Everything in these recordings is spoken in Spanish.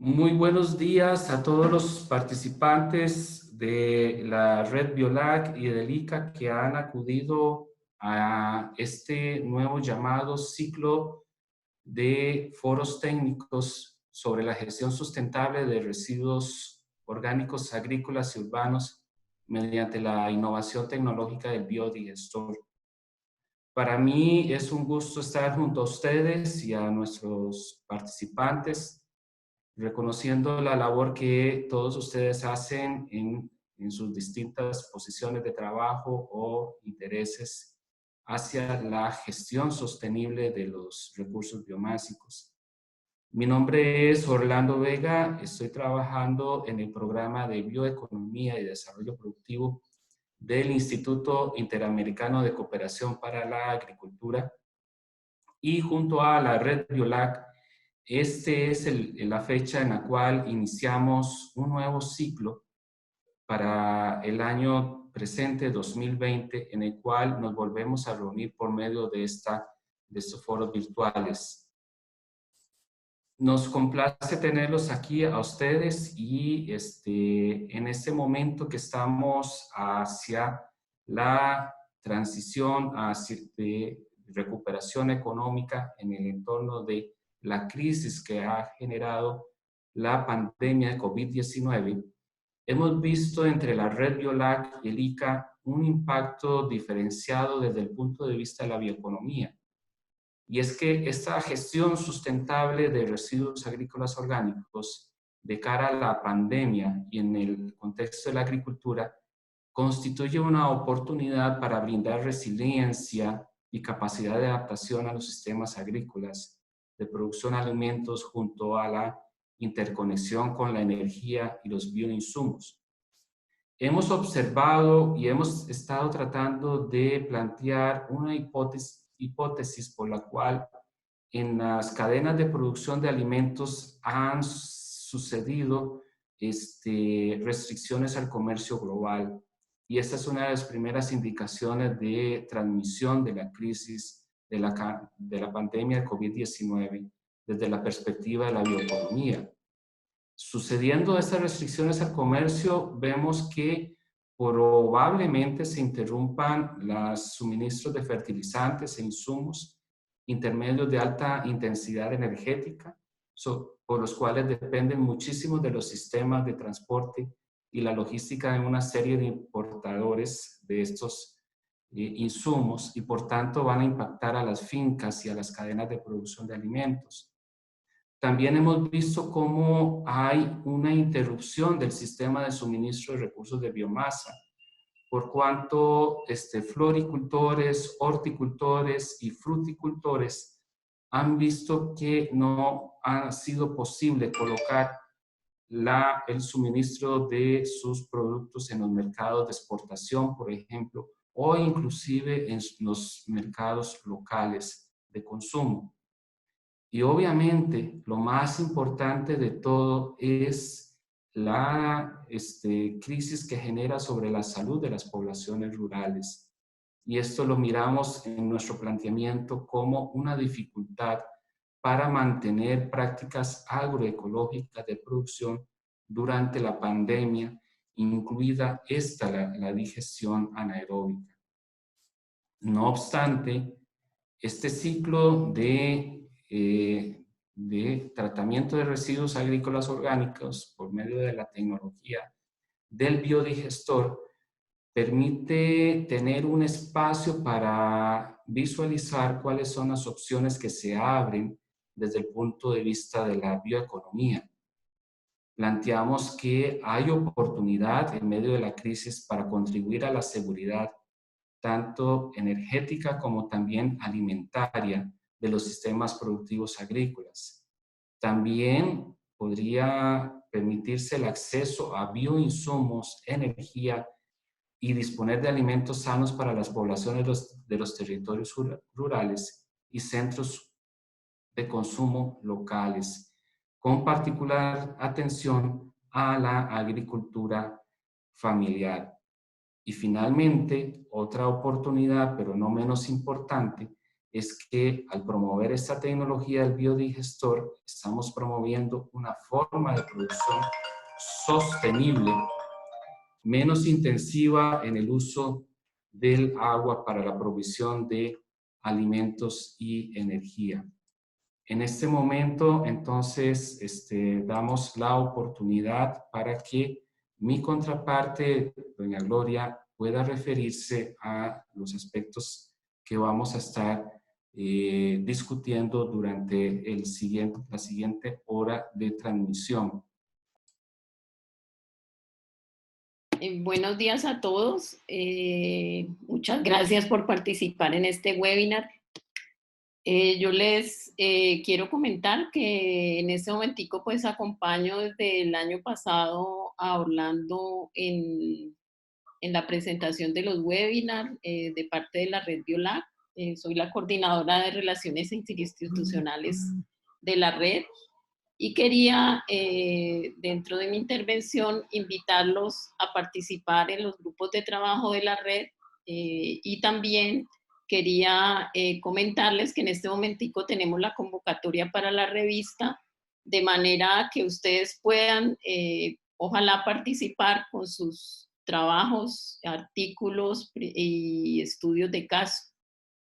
Muy buenos días a todos los participantes de la Red Biolac y del ICA que han acudido a este nuevo llamado ciclo de foros técnicos sobre la gestión sustentable de residuos orgánicos agrícolas y urbanos mediante la innovación tecnológica del biodigestor. Para mí es un gusto estar junto a ustedes y a nuestros participantes reconociendo la labor que todos ustedes hacen en sus distintas posiciones de trabajo o intereses hacia la gestión sostenible de los recursos biomásicos. Mi nombre es Orlando Vega, estoy trabajando en el programa de Bioeconomía y Desarrollo Productivo del Instituto Interamericano de Cooperación para la Agricultura y junto a la Red Biolac. Este es la fecha en la cual iniciamos un nuevo ciclo para el año presente 2020, en el cual nos volvemos a reunir por medio de estos foros virtuales. Nos complace tenerlos aquí a ustedes y en este momento que estamos hacia la transición hacia de recuperación económica en el entorno de la crisis que ha generado la pandemia de COVID-19, hemos visto entre la Red Biolac y el ICA un impacto diferenciado desde el punto de vista de la bioeconomía. Y es que esta gestión sustentable de residuos agrícolas orgánicos de cara a la pandemia y en el contexto de la agricultura constituye una oportunidad para brindar resiliencia y capacidad de adaptación a los sistemas agrícolas de producción de alimentos junto a la interconexión con la energía y los bioinsumos. Hemos observado y hemos estado tratando de plantear una hipótesis por la cual en las cadenas de producción de alimentos han sucedido restricciones al comercio global. Y esta es una de las primeras indicaciones de transmisión de la crisis de la pandemia de COVID-19 desde la perspectiva de la bioeconomía. Sucediendo estas restricciones al comercio, vemos que probablemente se interrumpan los suministros de fertilizantes e insumos intermedios de alta intensidad energética, por los cuales dependen muchísimo de los sistemas de transporte y la logística de una serie de importadores de estos insumos y por tanto van a impactar a las fincas y a las cadenas de producción de alimentos. También hemos visto cómo hay una interrupción del sistema de suministro de recursos de biomasa, por cuanto floricultores, horticultores y fruticultores han visto que no ha sido posible colocar el suministro de sus productos en los mercados de exportación, por ejemplo, o inclusive en los mercados locales de consumo. Y obviamente lo más importante de todo es la crisis que genera sobre la salud de las poblaciones rurales. Y esto lo miramos en nuestro planteamiento como una dificultad para mantener prácticas agroecológicas de producción durante la pandemia, incluida la digestión anaeróbica. No obstante, este ciclo de tratamiento de residuos agrícolas orgánicos por medio de la tecnología del biodigestor permite tener un espacio para visualizar cuáles son las opciones que se abren desde el punto de vista de la bioeconomía. Planteamos que hay oportunidad en medio de la crisis para contribuir a la seguridad tanto energética como también alimentaria de los sistemas productivos agrícolas. También podría permitirse el acceso a bioinsumos, energía y disponer de alimentos sanos para las poblaciones de los territorios rurales y centros de consumo locales, con particular atención a la agricultura familiar. Y finalmente, otra oportunidad, pero no menos importante, es que al promover esta tecnología del biodigestor, estamos promoviendo una forma de producción sostenible, menos intensiva en el uso del agua para la provisión de alimentos y energía. En este momento, entonces, damos la oportunidad para que mi contraparte, doña Gloria, pueda referirse a los aspectos que vamos a estar discutiendo durante la siguiente hora de transmisión. Buenos días a todos. Muchas gracias por participar en este webinar. Yo les quiero comentar que en este momentico pues acompaño desde el año pasado a Orlando en la presentación de los webinars de parte de la red BioLab. Soy la coordinadora de relaciones interinstitucionales de la red y quería, dentro de mi intervención, invitarlos a participar en los grupos de trabajo de la red y también quería comentarles que en este momentico tenemos la convocatoria para la revista, de manera que ustedes puedan, ojalá, participar con sus trabajos, artículos y estudios de caso.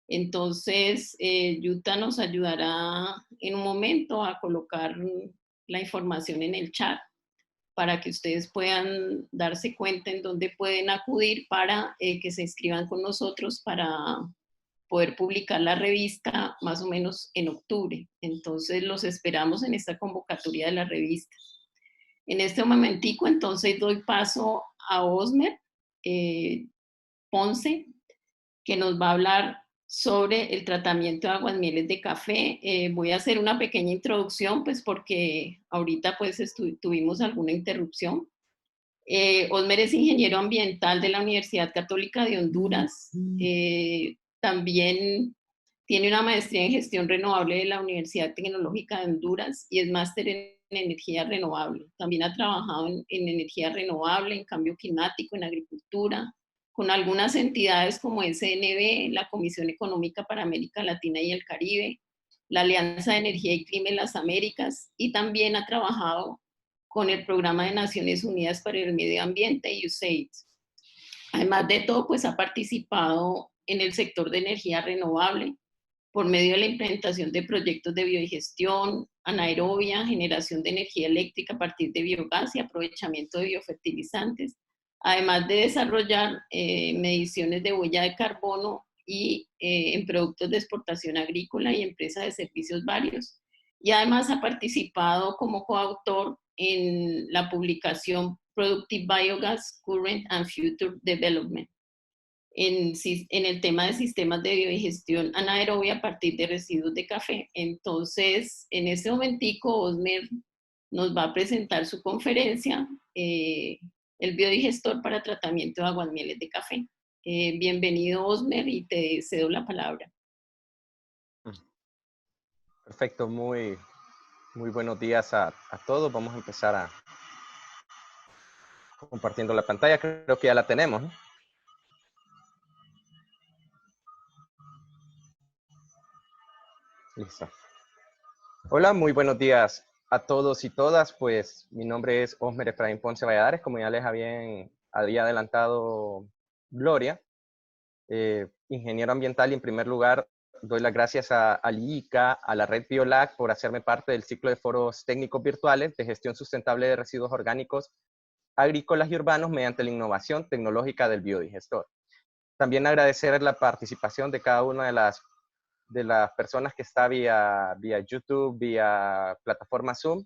Entonces, Yuta nos ayudará en un momento a colocar la información en el chat para que ustedes puedan darse cuenta en dónde pueden acudir para que se inscriban con nosotros para poder publicar la revista más o menos en octubre. Entonces, los esperamos en esta convocatoria de la revista. En este momentico, entonces, doy paso a Osmer Ponce, que nos va a hablar sobre el tratamiento de aguasmieles de café. Voy a hacer una pequeña introducción, pues porque ahorita pues tuvimos alguna interrupción. Osmer es ingeniero ambiental de la Universidad Católica de Honduras. También tiene una maestría en gestión renovable de la Universidad Tecnológica de Honduras y es máster en energía renovable. También ha trabajado en energía renovable, en cambio climático, en agricultura, con algunas entidades como SNB, la Comisión Económica para América Latina y el Caribe, la Alianza de Energía y Clima en las Américas, y también ha trabajado con el Programa de Naciones Unidas para el Medio Ambiente, USAID. Además de todo, pues ha participado en el sector de energía renovable por medio de la implementación de proyectos de biodigestión, anaerobia, generación de energía eléctrica a partir de biogás y aprovechamiento de biofertilizantes, además de desarrollar mediciones de huella de carbono y en productos de exportación agrícola y empresas de servicios varios. Y además ha participado como coautor en la publicación Productive Biogas, Current and Future Development, en el tema de sistemas de biodigestión anaerobia a partir de residuos de café. Entonces, en este momentico, Osmer nos va a presentar su conferencia, el biodigestor para tratamiento de aguasmieles de café. Bienvenido, Osmer, y te cedo la palabra. Perfecto, muy buenos días a todos. Vamos a empezar compartiendo la pantalla. Creo que ya la tenemos, ¿no? Listo. Hola, muy buenos días a todos y todas. Pues mi nombre es Osmer Efraín Ponce Valladares, como ya les había adelantado Gloria, ingeniero ambiental, y en primer lugar doy las gracias al IICA, a la red BioLab, por hacerme parte del ciclo de foros técnicos virtuales de gestión sustentable de residuos orgánicos agrícolas y urbanos mediante la innovación tecnológica del biodigestor. También agradecer la participación de cada una de las personas que está vía YouTube, vía plataforma Zoom,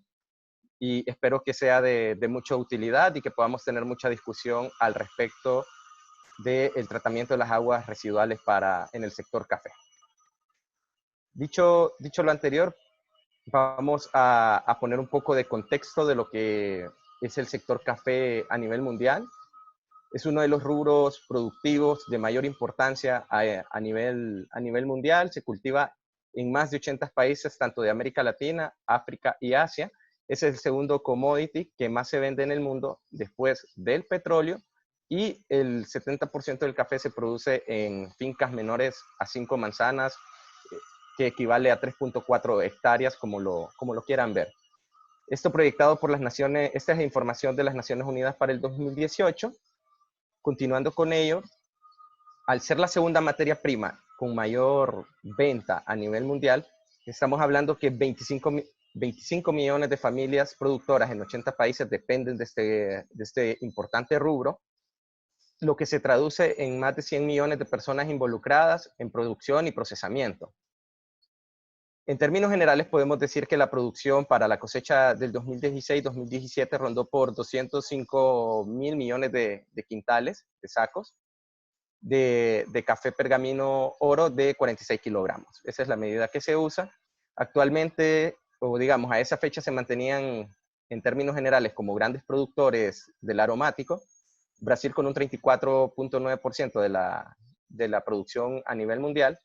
y espero que sea de mucha utilidad y que podamos tener mucha discusión al respecto del tratamiento de las aguas residuales en el sector café. Dicho lo anterior, vamos a poner un poco de contexto de lo que es el sector café a nivel mundial. Es uno de los rubros productivos de mayor importancia a nivel mundial. Se cultiva en más de 80 países, tanto de América Latina, África y Asia. Es el segundo commodity que más se vende en el mundo después del petróleo, y el 70% del café se produce en fincas menores a 5 manzanas, que equivale a 3.4 hectáreas, como lo quieran ver. Esto proyectado por las Naciones, esta es información de las Naciones Unidas para el 2018. Continuando con ello, al ser la segunda materia prima con mayor venta a nivel mundial, estamos hablando que 25 millones de familias productoras en 80 países dependen de este importante rubro, lo que se traduce en más de 100 millones de personas involucradas en producción y procesamiento. En términos generales, podemos decir que la producción para la cosecha del 2016-2017 rondó por 205 mil millones de quintales, de sacos, de café pergamino oro de 46 kilogramos. Esa es la medida que se usa. Actualmente, o digamos, a esa fecha se mantenían, en términos generales, como grandes productores del aromático, Brasil con un 34.9% de la producción a nivel mundial,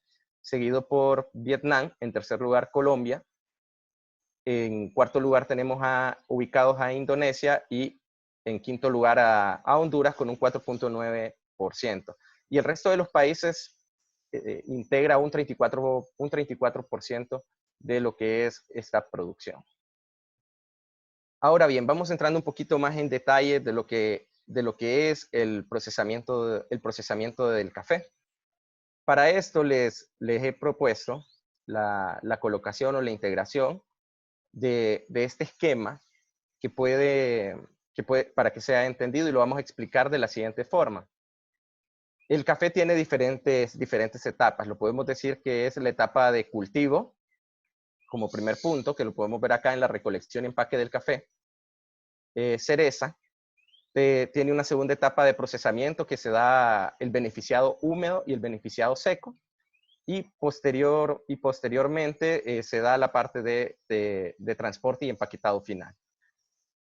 seguido por Vietnam, en tercer lugar Colombia, en cuarto lugar tenemos ubicados a Indonesia y en quinto lugar a Honduras con un 4.9%. Y el resto de los países integra un 34% de lo que es esta producción. Ahora bien, vamos entrando un poquito más en detalle de lo que es el procesamiento del café. Para esto les he propuesto la colocación o la integración de este esquema para que sea entendido, y lo vamos a explicar de la siguiente forma. El café tiene diferentes etapas. Lo podemos decir que es la etapa de cultivo, como primer punto, que lo podemos ver acá en la recolección y empaque del café. Cereza tiene una segunda etapa de procesamiento que se da el beneficiado húmedo y el beneficiado seco. Y posteriormente se da la parte de transporte y empaquetado final.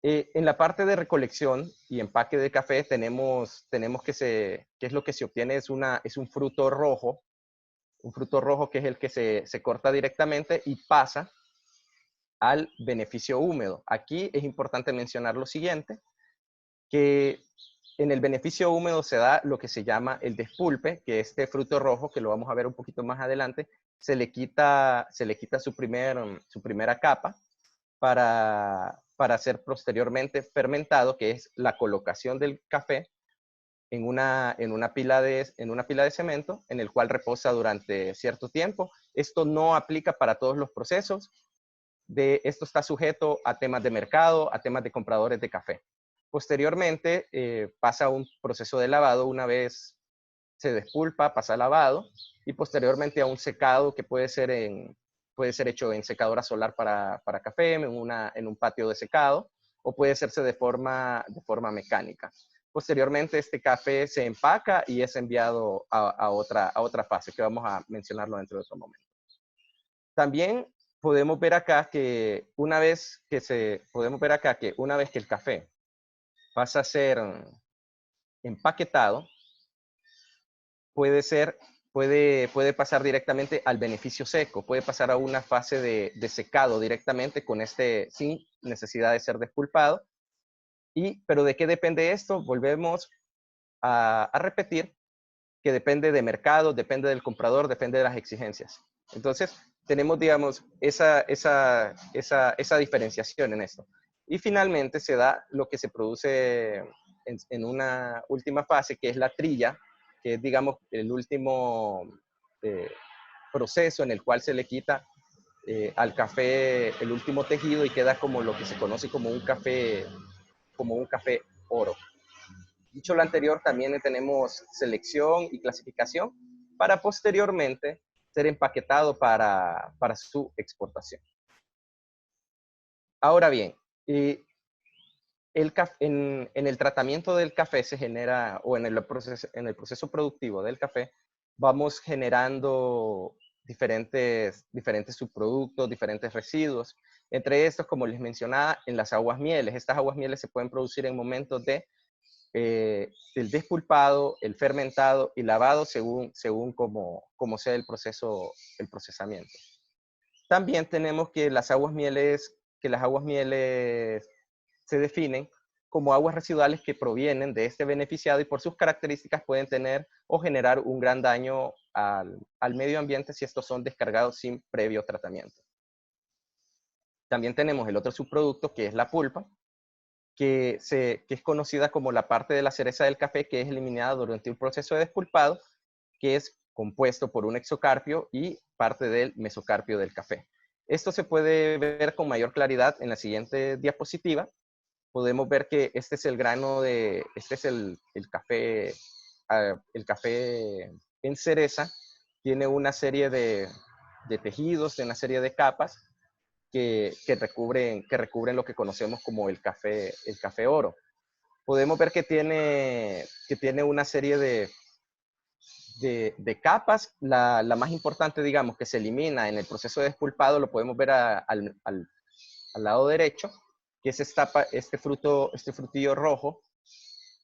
En la parte de recolección y empaque de café tenemos que es lo que se obtiene, es un fruto rojo que es el que se corta directamente y pasa al beneficio húmedo. Aquí es importante mencionar lo siguiente, que en el beneficio húmedo se da lo que se llama el despulpe, que este fruto rojo, que lo vamos a ver un poquito más adelante, se le quita su primera capa para ser posteriormente fermentado, que es la colocación del café en una pila de cemento, en el cual reposa durante cierto tiempo. Esto no aplica para todos los procesos. Esto está sujeto a temas de mercado, a temas de compradores de café. Posteriormente pasa a un proceso de lavado. Una vez se despulpa, pasa a lavado, y posteriormente a un secado que puede ser hecho en secadora solar para café, en un patio de secado, o puede hacerse de forma mecánica. Posteriormente este café se empaca y es enviado a otra fase, que vamos a mencionarlo dentro de otro momento. También podemos ver acá que una vez que el café pasa a ser empaquetado, puede pasar directamente al beneficio seco, puede pasar a una fase de secado directamente sin necesidad de ser despulpado. Pero ¿de qué depende esto? Volvemos a repetir que depende de mercado, depende del comprador, depende de las exigencias. Entonces, tenemos, digamos, esa diferenciación en esto. Y finalmente se da lo que se produce en una última fase, que es la trilla, que es, digamos, el último proceso en el cual se le quita al café el último tejido y queda como lo que se conoce como un café oro. Dicho lo anterior, también tenemos selección y clasificación para posteriormente ser empaquetado para su exportación. Ahora bien, en el tratamiento del café se genera, o en el proceso productivo del café, vamos generando diferentes subproductos, diferentes residuos. Entre estos, como les mencionaba, en las aguas mieles. Estas aguas mieles se pueden producir en momentos del despulpado, el fermentado y lavado según como sea el procesamiento. También tenemos que las aguas mieles se definen como aguas residuales que provienen de este beneficiado y por sus características pueden tener o generar un gran daño al medio ambiente si estos son descargados sin previo tratamiento. También tenemos el otro subproducto, que es la pulpa, que es conocida como la parte de la cereza del café, que es eliminada durante un proceso de despulpado, que es compuesto por un exocarpio y parte del mesocarpio del café. Esto se puede ver con mayor claridad en la siguiente diapositiva. Podemos ver que este es el grano de, este es el café en cereza. Tiene una serie de tejidos, de una serie de capas que recubren lo que conocemos como el café oro. Podemos ver que tiene una serie de capas. La más importante, digamos, que se elimina en el proceso de despulpado, lo podemos ver al lado derecho, que es este frutillo rojo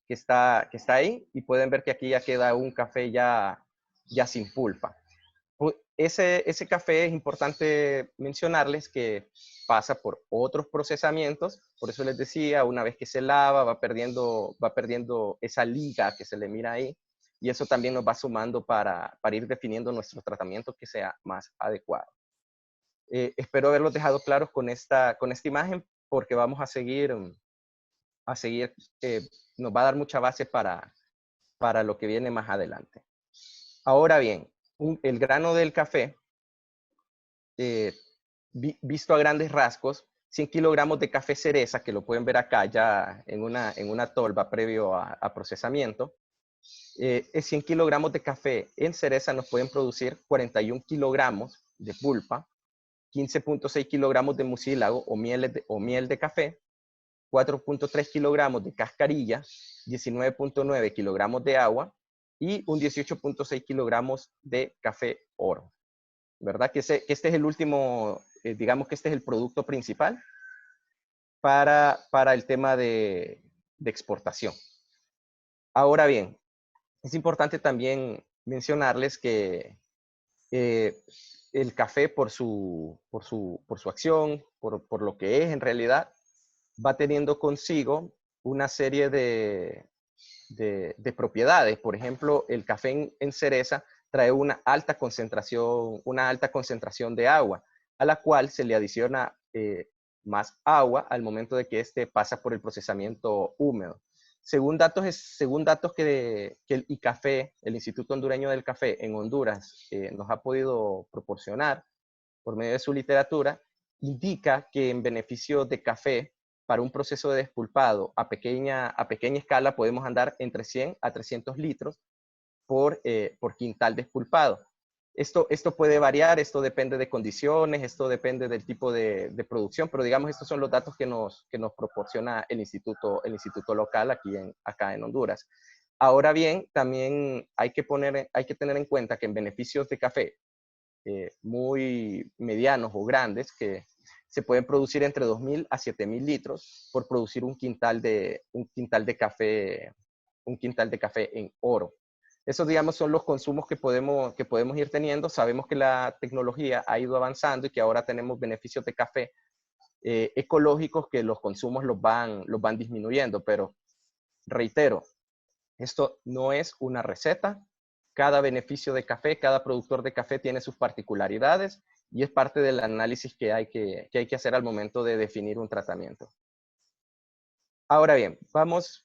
que está ahí, y pueden ver que aquí ya queda un café ya sin pulpa. Ese café es importante mencionarles que pasa por otros procesamientos. Por eso les decía, una vez que se lava, va perdiendo esa liga que se le mira ahí, y eso también nos va sumando para ir definiendo nuestro tratamiento que sea más adecuado. Espero haberlos dejado claros con esta imagen, porque vamos a seguir, nos va a dar mucha base para lo que viene más adelante. Ahora bien, el grano del café, visto a grandes rasgos, 100 kilogramos de café cereza, que lo pueden ver acá ya en una tolva previo a procesamiento, 100 kilogramos de café en cereza nos pueden producir 41 kilogramos de pulpa, 15.6 kilogramos de mucílago o miel de café, 4.3 kilogramos de cascarilla, 19.9 kilogramos de agua y un 18.6 kilogramos de café oro. ¿Verdad? Que este es el último, digamos que este es el producto principal para el tema de exportación. Ahora bien, es importante también mencionarles que el café, por su acción, por lo que es en realidad, va teniendo consigo una serie de propiedades. Por ejemplo, el café en cereza trae una alta concentración de agua, a la cual se le adiciona más agua al momento de que éste pasa por el procesamiento húmedo. Según datos que el ICAFE, el Instituto Hondureño del Café en Honduras, nos ha podido proporcionar por medio de su literatura, indica que en beneficio de café, para un proceso de despulpado a pequeña escala, podemos andar entre 100 a 300 litros por quintal despulpado. Esto puede variar, esto depende de condiciones, esto depende del tipo de producción, pero digamos, estos son los datos que nos proporciona el instituto local acá en Honduras. Ahora bien, también hay que tener en cuenta que en beneficios de café muy medianos o grandes, que se pueden producir entre 2.000 a 7.000 litros por producir un quintal de café en oro. Esos, digamos, son los consumos que podemos ir teniendo. Sabemos que la tecnología ha ido avanzando y que ahora tenemos beneficios de café ecológicos, que los consumos los van disminuyendo, pero reitero, esto no es una receta. Cada beneficio de café, cada productor de café tiene sus particularidades y es parte del análisis que hay que hacer al momento de definir un tratamiento. Ahora bien,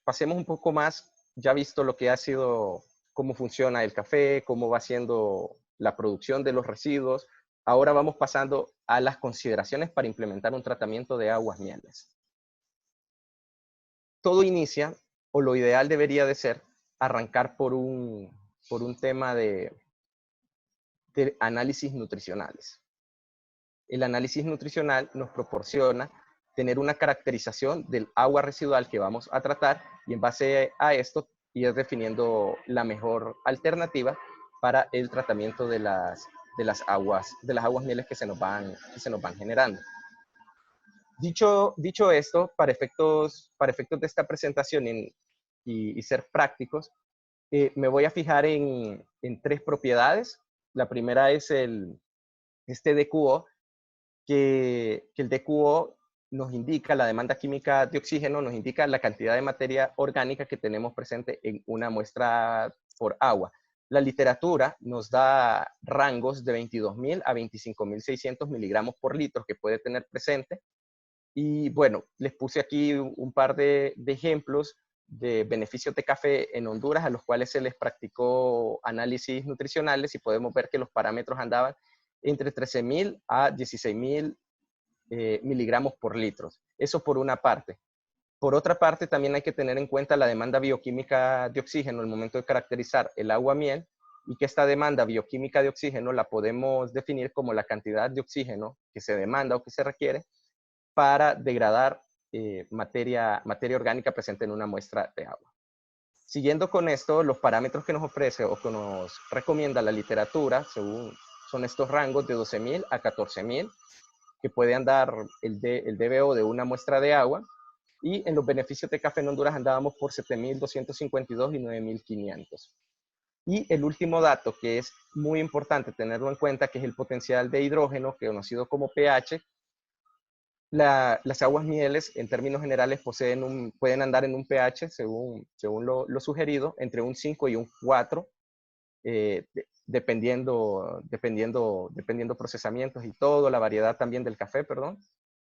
pasemos un poco más, ya visto lo que ha sido, cómo funciona el café, cómo va siendo la producción de los residuos. Ahora vamos pasando a las consideraciones para implementar un tratamiento de aguas mieles. Todo inicia, o lo ideal debería de ser, arrancar por un tema de análisis nutricionales. El análisis nutricional nos proporciona tener una caracterización del agua residual que vamos a tratar, y en base a esto ir definiendo la mejor alternativa para el tratamiento de las aguas mieles que se nos van generando. Dicho esto, para efectos de esta presentación y ser prácticos, me voy a fijar en 3 propiedades. La primera es este DQO, que el DQO nos indica la demanda química de oxígeno, nos indica la cantidad de materia orgánica que tenemos presente en una muestra por agua. La literatura nos da rangos de 22.000 a 25.600 miligramos por litro que puede tener presente. Y bueno, les puse aquí un par de ejemplos de beneficios de café en Honduras a los cuales se les practicó análisis nutricionales y podemos ver que los parámetros andaban entre 13.000 a 16.000 miligramos por litro. Eso por una parte. Por otra parte, también hay que tener en cuenta la demanda bioquímica de oxígeno al momento de caracterizar el agua miel, y que esta demanda bioquímica de oxígeno la podemos definir como la cantidad de oxígeno que se demanda o que se requiere para degradar materia orgánica presente en una muestra de agua. Siguiendo con esto, los parámetros que nos ofrece o que nos recomienda la literatura son estos rangos de 12.000 a 14.000 que puede andar el DBO de una muestra de agua, y en los beneficios de café en Honduras andábamos por 7.252 y 9.500. Y el último dato que es muy importante tenerlo en cuenta, que es el potencial de hidrógeno, que conocido como pH. Las aguas mieles, en términos generales, pueden andar en un pH, según lo sugerido, entre un 5 y un 4, dependiendo procesamientos y todo, la variedad también del café, perdón.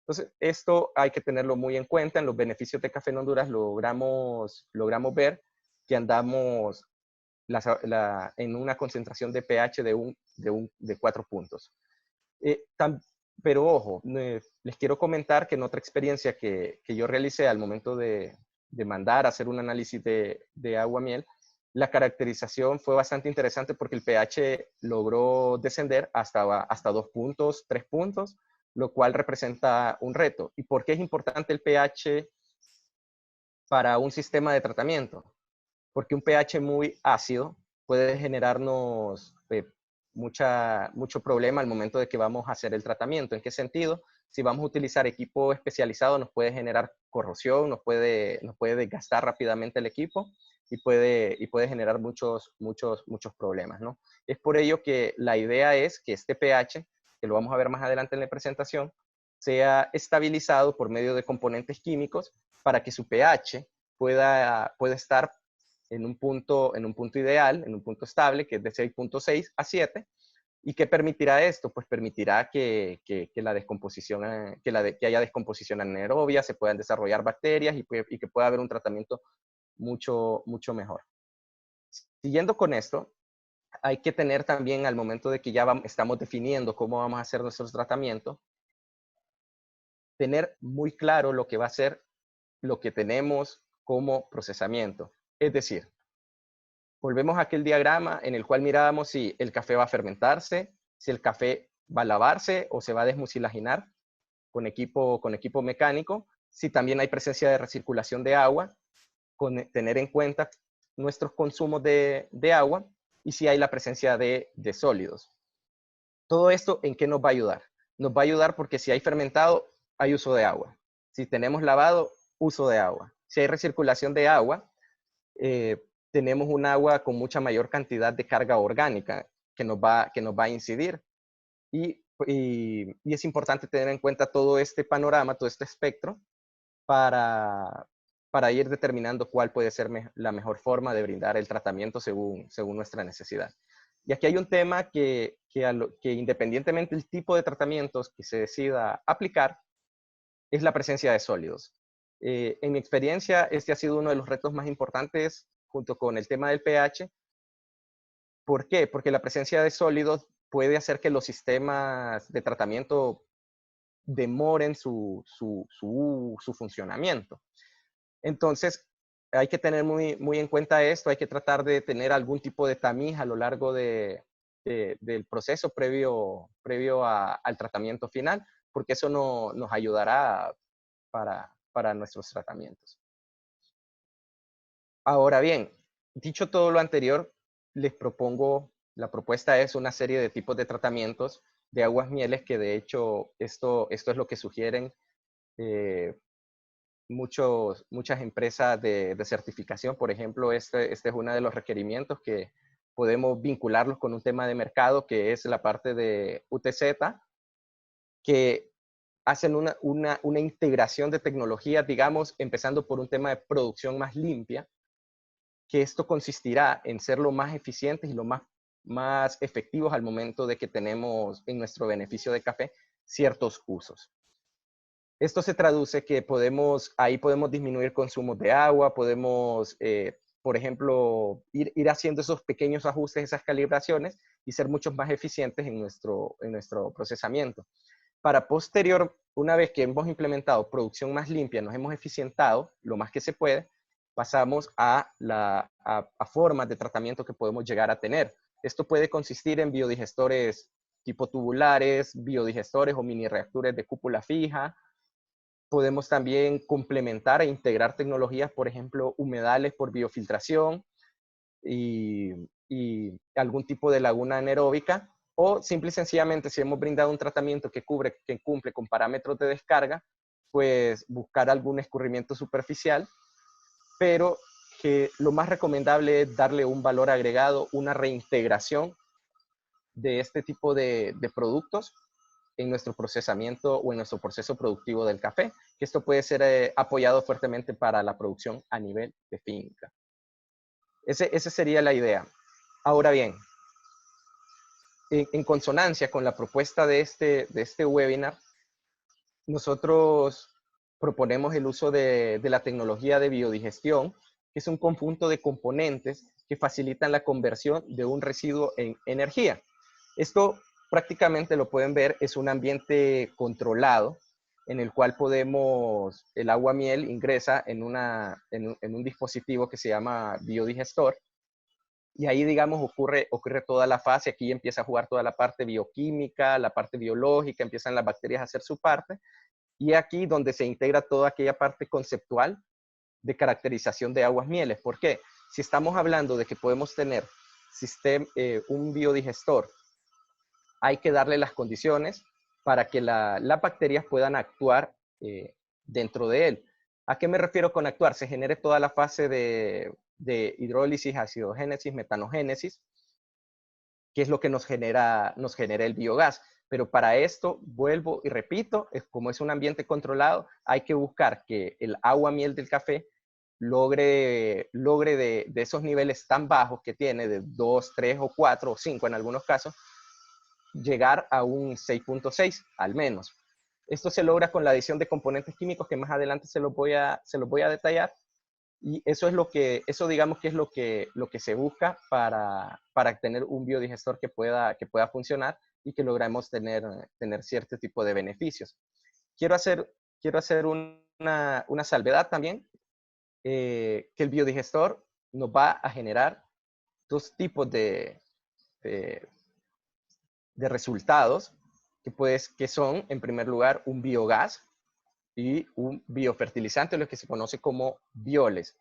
Entonces, esto hay que tenerlo muy en cuenta. En los beneficios de café en Honduras logramos ver que andamos en una concentración de pH de 4 puntos. Pero ojo, les quiero comentar que en otra experiencia que yo realicé al momento de mandar a hacer un análisis de agua miel, la caracterización fue bastante interesante porque el pH logró descender hasta 2 puntos, 3 puntos, lo cual representa un reto. ¿Y por qué es importante el pH para un sistema de tratamiento? Porque un pH muy ácido puede generarnos mucho problema al momento de que vamos a hacer el tratamiento. ¿En qué sentido? Si vamos a utilizar equipo especializado, nos puede generar corrosión, nos puede desgastar rápidamente el equipo y puede generar muchos problemas, ¿no? Es por ello que la idea es que este pH, que lo vamos a ver más adelante en la presentación, sea estabilizado por medio de componentes químicos para que su pH pueda estar en un punto ideal, en un punto estable, que es de 6.6 a 7. ¿Y qué permitirá esto? Pues permitirá que la descomposición, que haya descomposición anaerobia, se puedan desarrollar bacterias y que pueda haber un tratamiento mucho mejor. Siguiendo con esto, hay que tener también, al momento de que ya estamos definiendo cómo vamos a hacer nuestros tratamientos, tener muy claro lo que va a ser lo que tenemos como procesamiento. Es decir, volvemos a aquel diagrama en el cual mirábamos si el café va a fermentarse, si el café va a lavarse o se va a desmucilaginar con equipo mecánico, si también hay presencia de recirculación de agua, tener en cuenta nuestros consumos de agua, y si hay la presencia de sólidos. Todo esto, ¿en qué nos va a ayudar? Nos va a ayudar porque si hay fermentado, hay uso de agua. Si tenemos lavado, uso de agua. Si hay recirculación de agua, tenemos un agua con mucha mayor cantidad de carga orgánica que nos va a incidir. Y es importante tener en cuenta todo este panorama, todo este espectro, para ir determinando cuál puede ser la mejor forma de brindar el tratamiento según nuestra necesidad. Y aquí hay un tema que independientemente del tipo de tratamientos que se decida aplicar, es la presencia de sólidos. En mi experiencia, este ha sido uno de los retos más importantes junto con el tema del pH. ¿Por qué? Porque la presencia de sólidos puede hacer que los sistemas de tratamiento demoren su funcionamiento. Entonces, hay que tener muy en cuenta esto, hay que tratar de tener algún tipo de tamiz a lo largo del proceso previo al tratamiento final, porque eso nos ayudará para nuestros tratamientos. Ahora bien, dicho todo lo anterior, les propongo, la propuesta es una serie de tipos de tratamientos de aguas mieles, que de hecho esto es lo que sugieren muchas empresas de certificación. Por ejemplo, este es uno de los requerimientos que podemos vincularlos con un tema de mercado, que es la parte de UTZ, que hacen una integración de tecnologías, digamos, empezando por un tema de producción más limpia, que esto consistirá en ser lo más eficientes y lo más efectivos al momento de que tenemos en nuestro beneficio de café ciertos usos. Esto se traduce que ahí podemos disminuir consumos de agua, podemos, por ejemplo, ir haciendo esos pequeños ajustes, esas calibraciones y ser mucho más eficientes en nuestro procesamiento. Para posterior, una vez que hemos implementado producción más limpia, nos hemos eficientado lo más que se puede, pasamos a formas de tratamiento que podemos llegar a tener. Esto puede consistir en biodigestores tipo tubulares, biodigestores o mini reactores de cúpula fija. Podemos también complementar e integrar tecnologías, por ejemplo, humedales por biofiltración y algún tipo de laguna anaeróbica, o simple y sencillamente, si hemos brindado un tratamiento que cumple con parámetros de descarga, pues buscar algún escurrimiento superficial, pero que lo más recomendable es darle un valor agregado, una reintegración de este tipo de productos en nuestro procesamiento o en nuestro proceso productivo del café, que esto puede ser apoyado fuertemente para la producción a nivel de finca. Esa sería la idea. Ahora bien, en consonancia con la propuesta de este webinar, nosotros proponemos el uso de la tecnología de biodigestión, que es un conjunto de componentes que facilitan la conversión de un residuo en energía. Esto prácticamente lo pueden ver, es un ambiente controlado en el cual el agua miel ingresa en un dispositivo que se llama biodigestor, y ahí, digamos, ocurre toda la fase. Aquí empieza a jugar toda la parte bioquímica, la parte biológica, empiezan las bacterias a hacer su parte, y aquí donde se integra toda aquella parte conceptual de caracterización de aguas mieles. ¿Por qué? Si estamos hablando de que podemos tener un biodigestor, hay que darle las condiciones para que las bacterias puedan actuar dentro de él. ¿A qué me refiero con actuar? Se genere toda la fase de hidrólisis, acidogénesis, metanogénesis, que es lo que nos genera el biogás. Pero para esto, vuelvo y repito, como es un ambiente controlado, hay que buscar que el agua miel del café logre de esos niveles tan bajos que tiene, de 2, 3 o 4 o 5 en algunos casos, llegar a un 6.6 al menos. Esto se logra con la adición de componentes químicos que más adelante se los voy a detallar, y eso digamos que es lo que se busca para tener un biodigestor que pueda funcionar y que logremos tener cierto tipo de beneficios. Quiero hacer una salvedad también, que el biodigestor nos va a generar dos tipos de resultados, que son, en primer lugar, un biogás y un biofertilizante, lo que se conoce como bioles.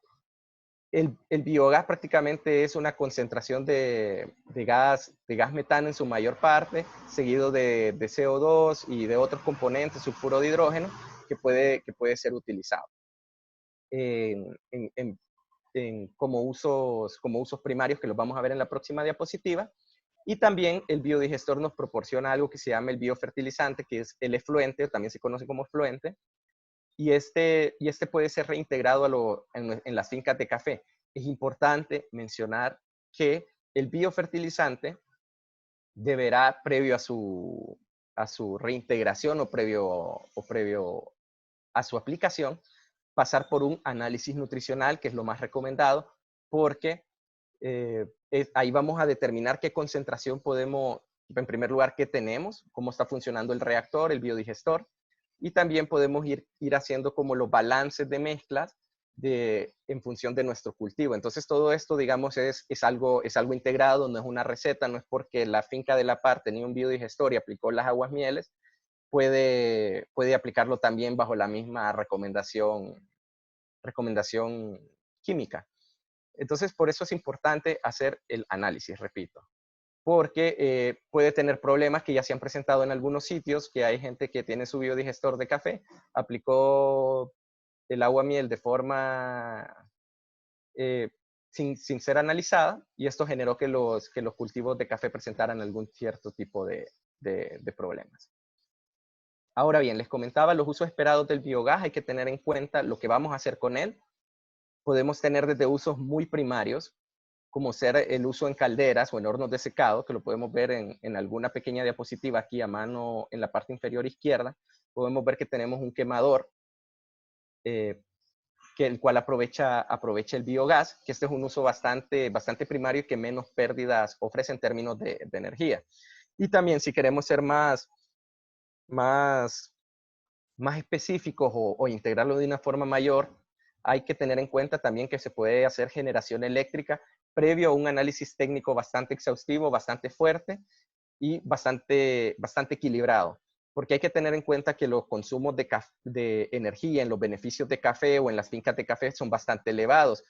El biogás prácticamente es una concentración de gas metano en su mayor parte, seguido de CO2 y de otros componentes, sulfuro de hidrógeno, que puede ser utilizado como usos primarios, que los vamos a ver en la próxima diapositiva. Y también el biodigestor nos proporciona algo que se llama el biofertilizante, que es el efluente, también se conoce como efluente, y este puede ser reintegrado en las fincas de café. Es importante mencionar que el biofertilizante deberá, previo a su reintegración o previo a su aplicación, pasar por un análisis nutricional, que es lo más recomendado, porque ahí vamos a determinar qué concentración en primer lugar, qué tenemos, cómo está funcionando el reactor, el biodigestor, y también podemos ir haciendo como los balances de mezclas en función de nuestro cultivo. Entonces todo esto, digamos, es algo integrado, no es una receta, no es porque la finca de la par tenía un biodigestor y aplicó las aguas mieles, puede aplicarlo también bajo la misma recomendación química. Entonces, por eso es importante hacer el análisis, repito, porque puede tener problemas que ya se han presentado en algunos sitios, que hay gente que tiene su biodigestor de café, aplicó el agua miel de forma sin ser analizada, y esto generó que los cultivos de café presentaran algún cierto tipo de problemas. Ahora bien, les comentaba los usos esperados del biogás. Hay que tener en cuenta lo que vamos a hacer con él. podemos tener desde usos muy primarios, como ser el uso en calderas o en hornos de secado, que lo podemos ver en alguna pequeña diapositiva aquí a mano en la parte inferior izquierda. Podemos ver que tenemos un quemador, el cual aprovecha el biogás, que este es un uso bastante primario y que menos pérdidas ofrece en términos de energía. Y también, si queremos ser más específicos o integrarlo de una forma mayor, hay que tener en cuenta también que se puede hacer generación eléctrica previo a un análisis técnico bastante exhaustivo, bastante fuerte y bastante equilibrado. Porque hay que tener en cuenta que los consumos de energía en los beneficios de café o en las fincas de café son bastante elevados.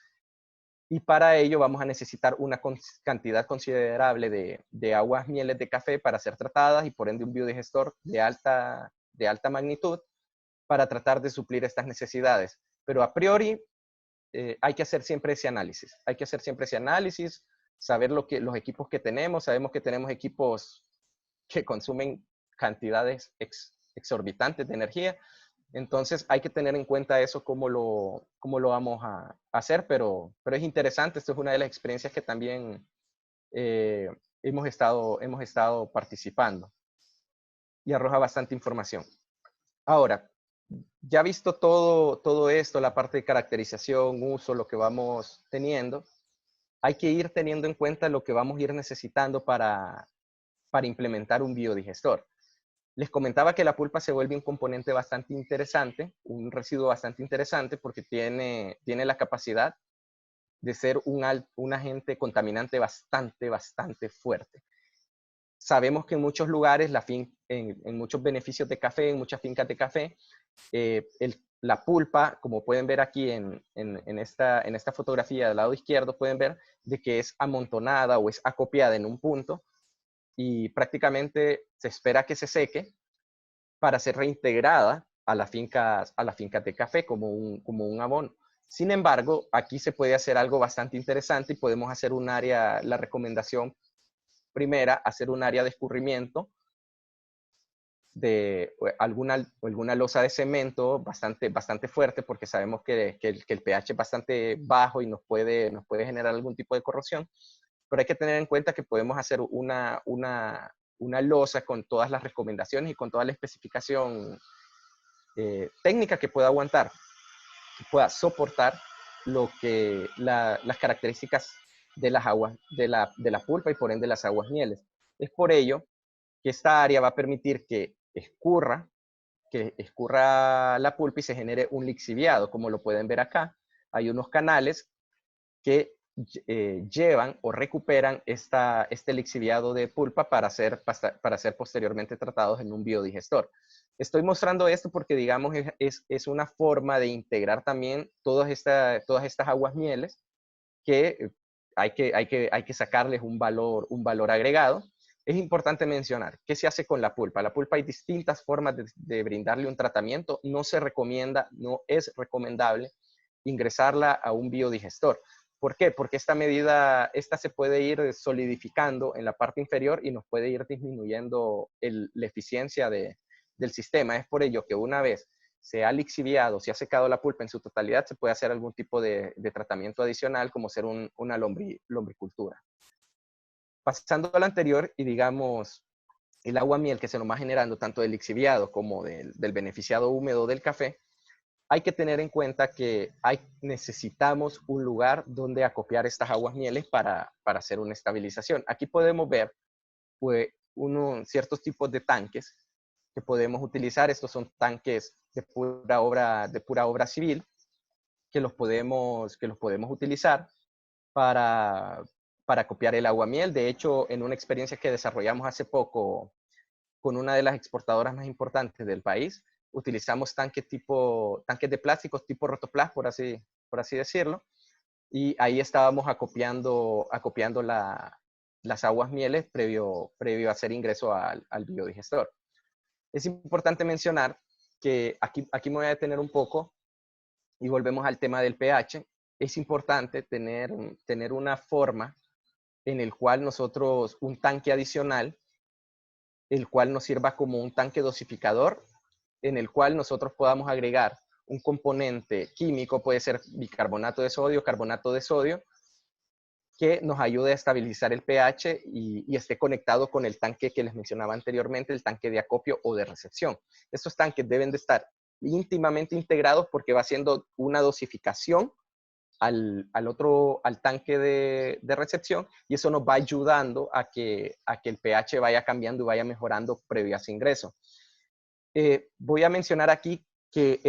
Y para ello vamos a necesitar una cantidad considerable de aguas mieles de café para ser tratadas y por ende un biodigestor de alta magnitud para tratar de suplir estas necesidades. Pero a priori hay que hacer siempre ese análisis. Hay que hacer siempre ese análisis, saber los equipos que tenemos. Sabemos que tenemos equipos que consumen cantidades exorbitantes de energía. Entonces hay que tener en cuenta eso, cómo lo vamos a hacer, pero es interesante. Esto es una de las experiencias que también hemos estado participando y arroja bastante información. Ahora, ya visto todo esto, la parte de caracterización, uso, lo que vamos teniendo, hay que ir teniendo en cuenta lo que vamos a ir necesitando para implementar un biodigestor. Les comentaba que la pulpa se vuelve un componente bastante interesante, un residuo bastante interesante porque tiene la capacidad de ser un agente contaminante bastante fuerte. Sabemos que en muchos lugares, en muchos beneficios de café, en muchas fincas de café, la pulpa, como pueden ver aquí en esta fotografía del lado izquierdo, pueden ver de que es amontonada o es acopiada en un punto y prácticamente se espera que se seque para ser reintegrada a las fincas de café como un abono. Sin embargo, aquí se puede hacer algo bastante interesante y podemos hacer un área, la recomendación primera, hacer un área de escurrimiento de alguna losa de cemento bastante fuerte, porque sabemos que el pH es bastante bajo y nos puede generar algún tipo de corrosión. Pero hay que tener en cuenta que podemos hacer una losa con todas las recomendaciones y con toda la especificación técnica que pueda aguantar, que pueda soportar las características de las aguas, de la pulpa y por ende las aguas mieles. Es por ello que esta área va a permitir que escurra la pulpa y se genere un lixiviado, como lo pueden ver acá. Hay unos canales que llevan o recuperan este lixiviado de pulpa para ser posteriormente tratados en un biodigestor. Estoy mostrando esto porque, digamos, es una forma de integrar también todas estas aguas mieles que hay que sacarles un valor agregado. Es importante mencionar qué se hace con la pulpa. La pulpa hay distintas formas de brindarle un tratamiento. No es recomendable ingresarla a un biodigestor. ¿Por qué? Porque esta se puede ir solidificando en la parte inferior y nos puede ir disminuyendo la eficiencia del sistema. Es por ello que una vez se ha lixiviado, se ha secado la pulpa en su totalidad, se puede hacer algún tipo de tratamiento adicional, como ser una lombricultura. Pasando al anterior, y digamos, el agua miel que se nos va generando tanto del lixiviado como del beneficiado húmedo del café, hay que tener en cuenta que necesitamos un lugar donde acopiar estas aguas mieles para hacer una estabilización. Aquí podemos ver pues, ciertos tipos de tanques que podemos utilizar. Estos son tanques de pura obra civil que los podemos utilizar para acopiar el aguamiel. De hecho, en una experiencia que desarrollamos hace poco con una de las exportadoras más importantes del país, utilizamos tanques de plásticos tipo rotoplas, por así decirlo, y ahí estábamos acopiando las aguas mieles previo a hacer ingreso al biodigestor. Es importante mencionar que aquí me voy a detener un poco y volvemos al tema del pH. Es importante tener una forma en el cual nosotros, un tanque adicional, el cual nos sirva como un tanque dosificador, en el cual nosotros podamos agregar un componente químico, puede ser bicarbonato de sodio, carbonato de sodio, que nos ayude a estabilizar el pH y esté conectado con el tanque que les mencionaba anteriormente, el tanque de acopio o de recepción. Estos tanques deben de estar íntimamente integrados porque va haciendo una dosificación al tanque de recepción, y eso nos va ayudando a que el pH vaya cambiando y vaya mejorando previo a ese ingreso. Voy a mencionar aquí que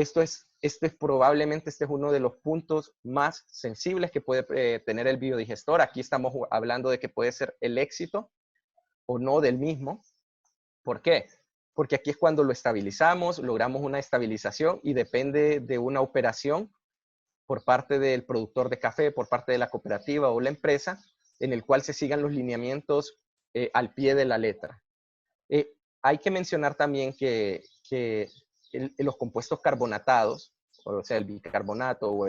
probablemente este es uno de los puntos más sensibles que puede tener el biodigestor. Aquí estamos hablando de que puede ser el éxito o no del mismo. ¿Por qué? Porque aquí es cuando lo estabilizamos, logramos una estabilización y depende de una operación por parte del productor de café, por parte de la cooperativa o la empresa, en el cual se sigan los lineamientos al pie de la letra. Hay que mencionar también que los compuestos carbonatados, o sea, el bicarbonato o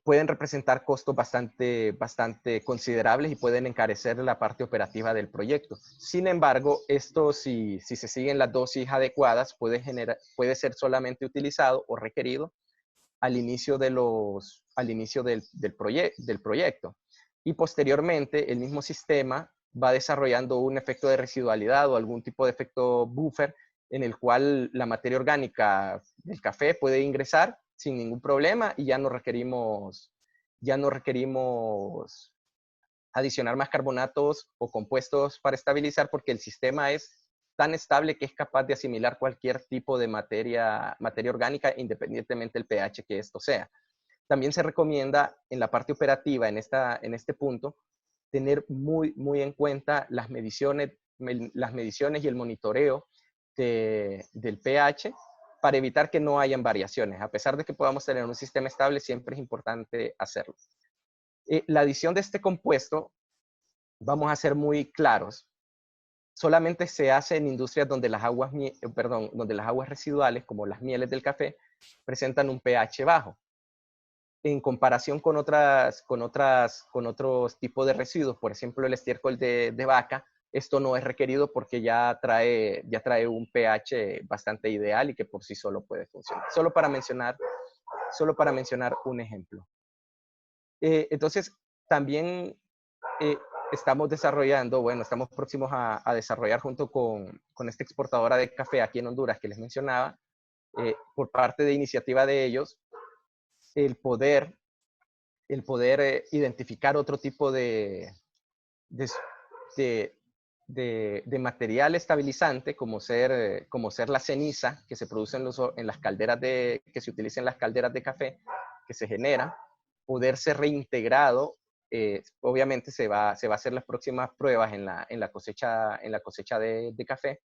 pueden representar costos bastante considerables y pueden encarecer la parte operativa del proyecto. Sin embargo, esto, si se siguen las dosis adecuadas, puede ser solamente utilizado o requerido al inicio del proyecto. Y posteriormente, el mismo sistema va desarrollando un efecto de residualidad o algún tipo de efecto buffer en el cual la materia orgánica del café puede ingresar sin ningún problema y ya no requerimos adicionar más carbonatos o compuestos para estabilizar, porque el sistema es tan estable que es capaz de asimilar cualquier tipo de materia orgánica, independientemente del pH que esto sea. También se recomienda en la parte operativa, en este punto, tener muy en cuenta las mediciones y el monitoreo del pH para evitar que no hayan variaciones. A pesar de que podamos tener un sistema estable, siempre es importante hacerlo. La adición de este compuesto, vamos a ser muy claros, solamente se hace en industrias donde las aguas residuales, como las mieles del café, presentan un pH bajo. En comparación con otros tipos de residuos, por ejemplo, el estiércol de vaca, esto no es requerido porque ya trae un pH bastante ideal y que por sí solo puede funcionar. Solo para mencionar un ejemplo. Entonces, también estamos próximos a desarrollar junto con esta exportadora de café aquí en Honduras que les mencionaba, por parte de iniciativa de ellos, el poder identificar otro tipo de material estabilizante, como ser la ceniza que se produce en las calderas que se utiliza en las calderas de café, que se genera, poder ser reintegrado. Obviamente se va a hacer las próximas pruebas en la cosecha de café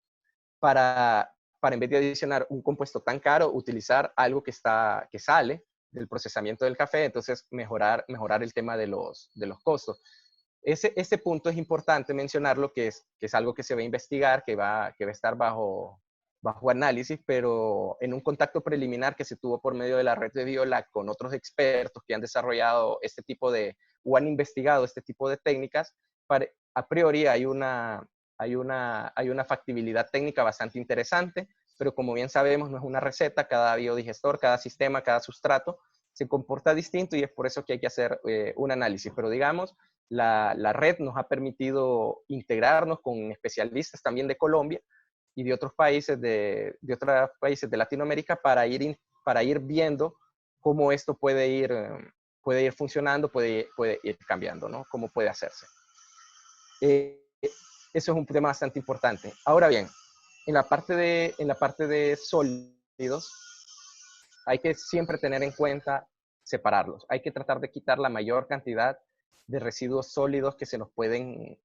para en vez de adicionar un compuesto tan caro, utilizar algo que sale del procesamiento del café, entonces mejorar el tema de los costos. Ese punto es importante mencionarlo, que es algo que se va a investigar, que va a estar bajo análisis, pero en un contacto preliminar que se tuvo por medio de la red de Biolac con otros expertos que han desarrollado o han investigado este tipo de técnicas, a priori hay una factibilidad técnica bastante interesante, pero como bien sabemos no es una receta, cada biodigestor, cada sistema, cada sustrato se comporta distinto y es por eso que hay que hacer un análisis. Pero digamos, la red nos ha permitido integrarnos con especialistas también de Colombia y de otros países de Latinoamérica para ir viendo cómo esto puede ir funcionando, puede ir cambiando, ¿no? Cómo puede hacerse. Eso es un tema bastante importante. Ahora bien, en la parte de sólidos, hay que siempre tener en cuenta separarlos. Hay que tratar de quitar la mayor cantidad de residuos sólidos que se nos pueden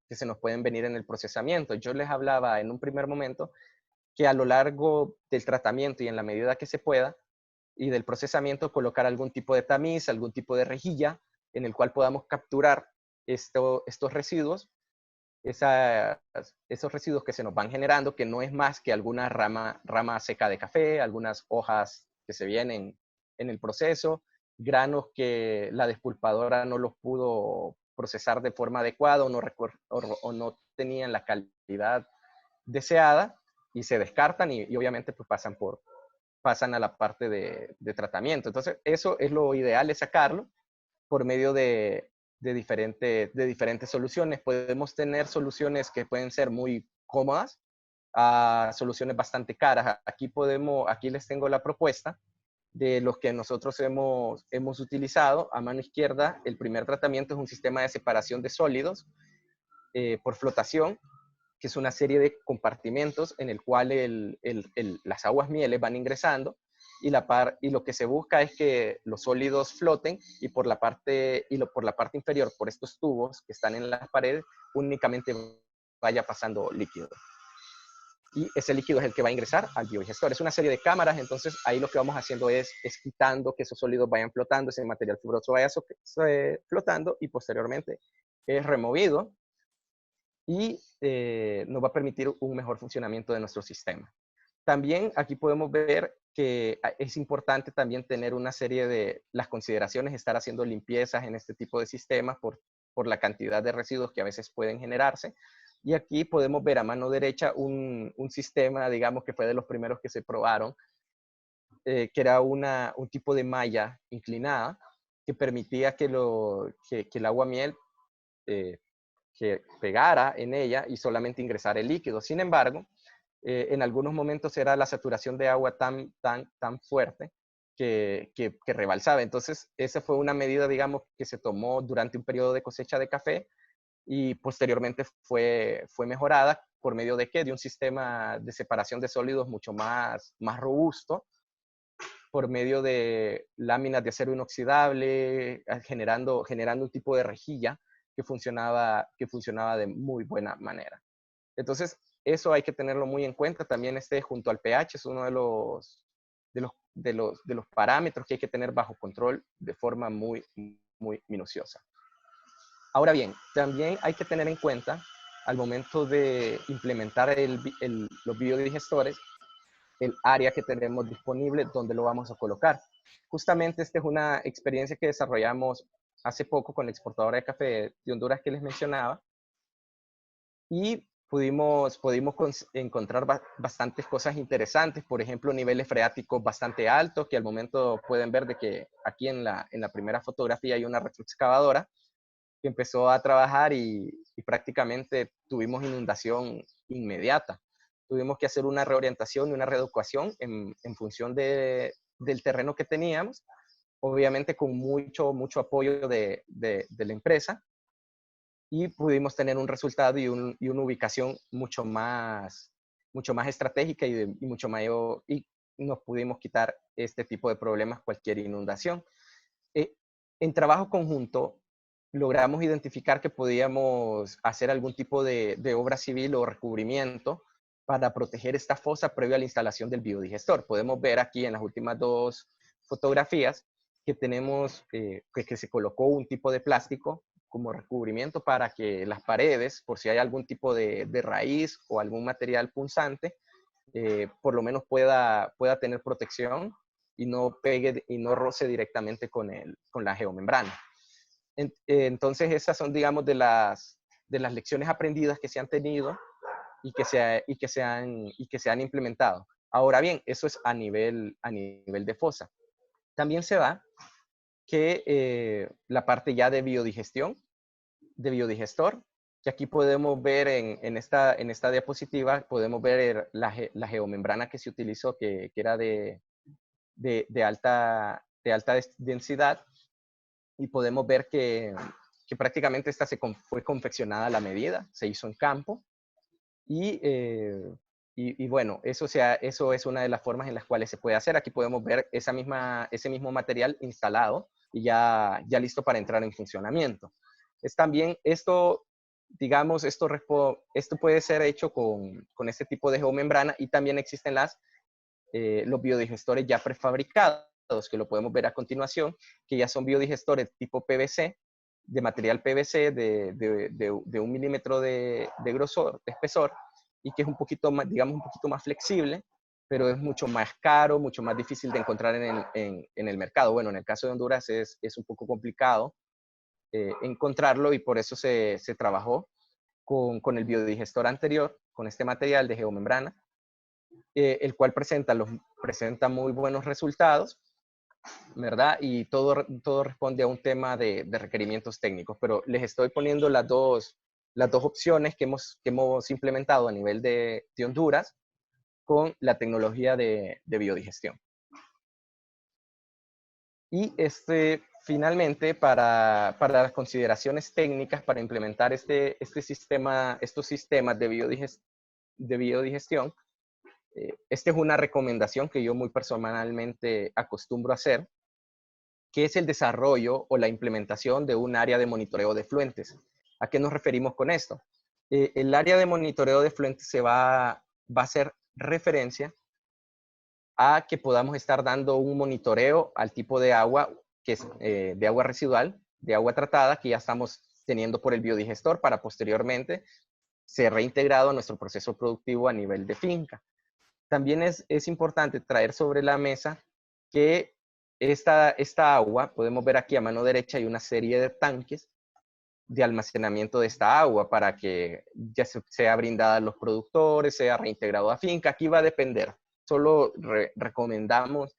venir en el procesamiento. Yo les hablaba en un primer momento que a lo largo del tratamiento y en la medida que se pueda y del procesamiento, colocar algún tipo de tamiz, algún tipo de rejilla en el cual podamos capturar estos residuos, esos residuos que se nos van generando, que no es más que alguna rama seca de café, algunas hojas que se vienen en el proceso, granos que la despulpadora no los pudo procesar de forma adecuada o no tenían la calidad deseada y se descartan y obviamente pues pasan por pasan a la parte de tratamiento. Entonces, eso es lo ideal, es sacarlo por medio de diferentes soluciones. Podemos tener soluciones que pueden ser muy cómodas a soluciones bastante caras. Aquí les tengo la propuesta de los que nosotros hemos utilizado. A mano izquierda, el primer tratamiento es un sistema de separación de sólidos por flotación, que es una serie de compartimentos en el cual las aguas mieles van ingresando y lo que se busca es que los sólidos floten y por la parte inferior, por estos tubos que están en las paredes, únicamente vaya pasando líquido. Y ese líquido es el que va a ingresar al biodigestor. Es una serie de cámaras, entonces ahí lo que vamos haciendo es quitando que esos sólidos vayan flotando, ese material fibroso vaya flotando y posteriormente es removido y nos va a permitir un mejor funcionamiento de nuestro sistema. También aquí podemos ver que es importante también tener una serie de las consideraciones, estar haciendo limpiezas en este tipo de sistemas por la cantidad de residuos que a veces pueden generarse. Y aquí podemos ver a mano derecha un sistema, digamos, que fue de los primeros que se probaron, que era un tipo de malla inclinada que permitía que el agua miel que pegara en ella y solamente ingresara el líquido. Sin embargo, en algunos momentos era la saturación de agua tan fuerte que rebalsaba. Entonces, esa fue una medida, digamos, que se tomó durante un periodo de cosecha de café y posteriormente fue mejorada por medio de ¿qué? De un sistema de separación de sólidos mucho más robusto, por medio de láminas de acero inoxidable, generando un tipo de rejilla que funcionaba de muy buena manera. Entonces, eso hay que tenerlo muy en cuenta. También junto al pH es uno de los parámetros que hay que tener bajo control de forma muy minuciosa. Ahora bien, también hay que tener en cuenta al momento de implementar los biodigestores, el área que tenemos disponible, donde lo vamos a colocar. Justamente esta es una experiencia que desarrollamos hace poco con la exportadora de café de Honduras que les mencionaba, y pudimos encontrar bastantes cosas interesantes, por ejemplo, niveles freáticos bastante altos, que al momento pueden ver de que aquí en la primera fotografía hay una retroexcavadora que empezó a trabajar y prácticamente tuvimos inundación inmediata. Tuvimos que hacer una reorientación y una reeducación en función del terreno que teníamos, obviamente con mucho apoyo de la empresa, y pudimos tener un resultado y una ubicación mucho más estratégica y mucho mayor, y nos pudimos quitar este tipo de problemas, cualquier inundación. En trabajo conjunto, logramos identificar que podíamos hacer algún tipo de obra civil o recubrimiento para proteger esta fosa previo a la instalación del biodigestor. Podemos ver aquí en las últimas dos fotografías que tenemos que se colocó un tipo de plástico como recubrimiento para que las paredes, por si hay algún tipo de raíz o algún material punzante, por lo menos pueda tener protección y no pegue y no roce directamente con la geomembrana. Entonces esas son, digamos, de las lecciones aprendidas que se han tenido y que se han implementado. Ahora bien, eso es a nivel de fosa. También se da que la parte ya de biodigestión, de biodigestor, que aquí podemos ver en esta diapositiva, podemos ver la geomembrana que se utilizó, que era de alta densidad, y podemos ver que prácticamente esta fue confeccionada a la medida, se hizo en campo, y bueno, eso es una de las formas en las cuales se puede hacer. Aquí podemos ver ese mismo material instalado y ya listo para entrar en funcionamiento. Es también esto, digamos, esto puede ser hecho con este tipo de geomembrana, y también existen los biodigestores ya prefabricados, que lo podemos ver a continuación, que ya son biodigestores tipo PVC, de material PVC de 1 milímetro de grosor, de espesor, y que es un poquito más, digamos, un poquito más flexible, pero es mucho más caro, mucho más difícil de encontrar en el mercado. Bueno, en el caso de Honduras es un poco complicado encontrarlo, y por eso se trabajó con el biodigestor anterior, con este material de geomembrana, el cual presenta presenta muy buenos resultados, ¿verdad? Y todo responde a un tema de requerimientos técnicos, pero les estoy poniendo las dos opciones que hemos implementado a nivel de Honduras con la tecnología de biodigestión. Y finalmente, para las consideraciones técnicas para implementar estos sistemas de biodigestión, esta es una recomendación que yo muy personalmente acostumbro a hacer, que es el desarrollo o la implementación de un área de monitoreo de efluentes. ¿A qué nos referimos con esto? El área de monitoreo de efluentes va a hacer referencia a que podamos estar dando un monitoreo al tipo de agua, que es de agua residual, de agua tratada, que ya estamos teniendo por el biodigestor para posteriormente ser reintegrado a nuestro proceso productivo a nivel de finca. También es importante traer sobre la mesa que esta agua, podemos ver aquí a mano derecha, hay una serie de tanques de almacenamiento de esta agua para que ya sea brindada a los productores, sea reintegrado a finca. Aquí va a depender. Solo recomendamos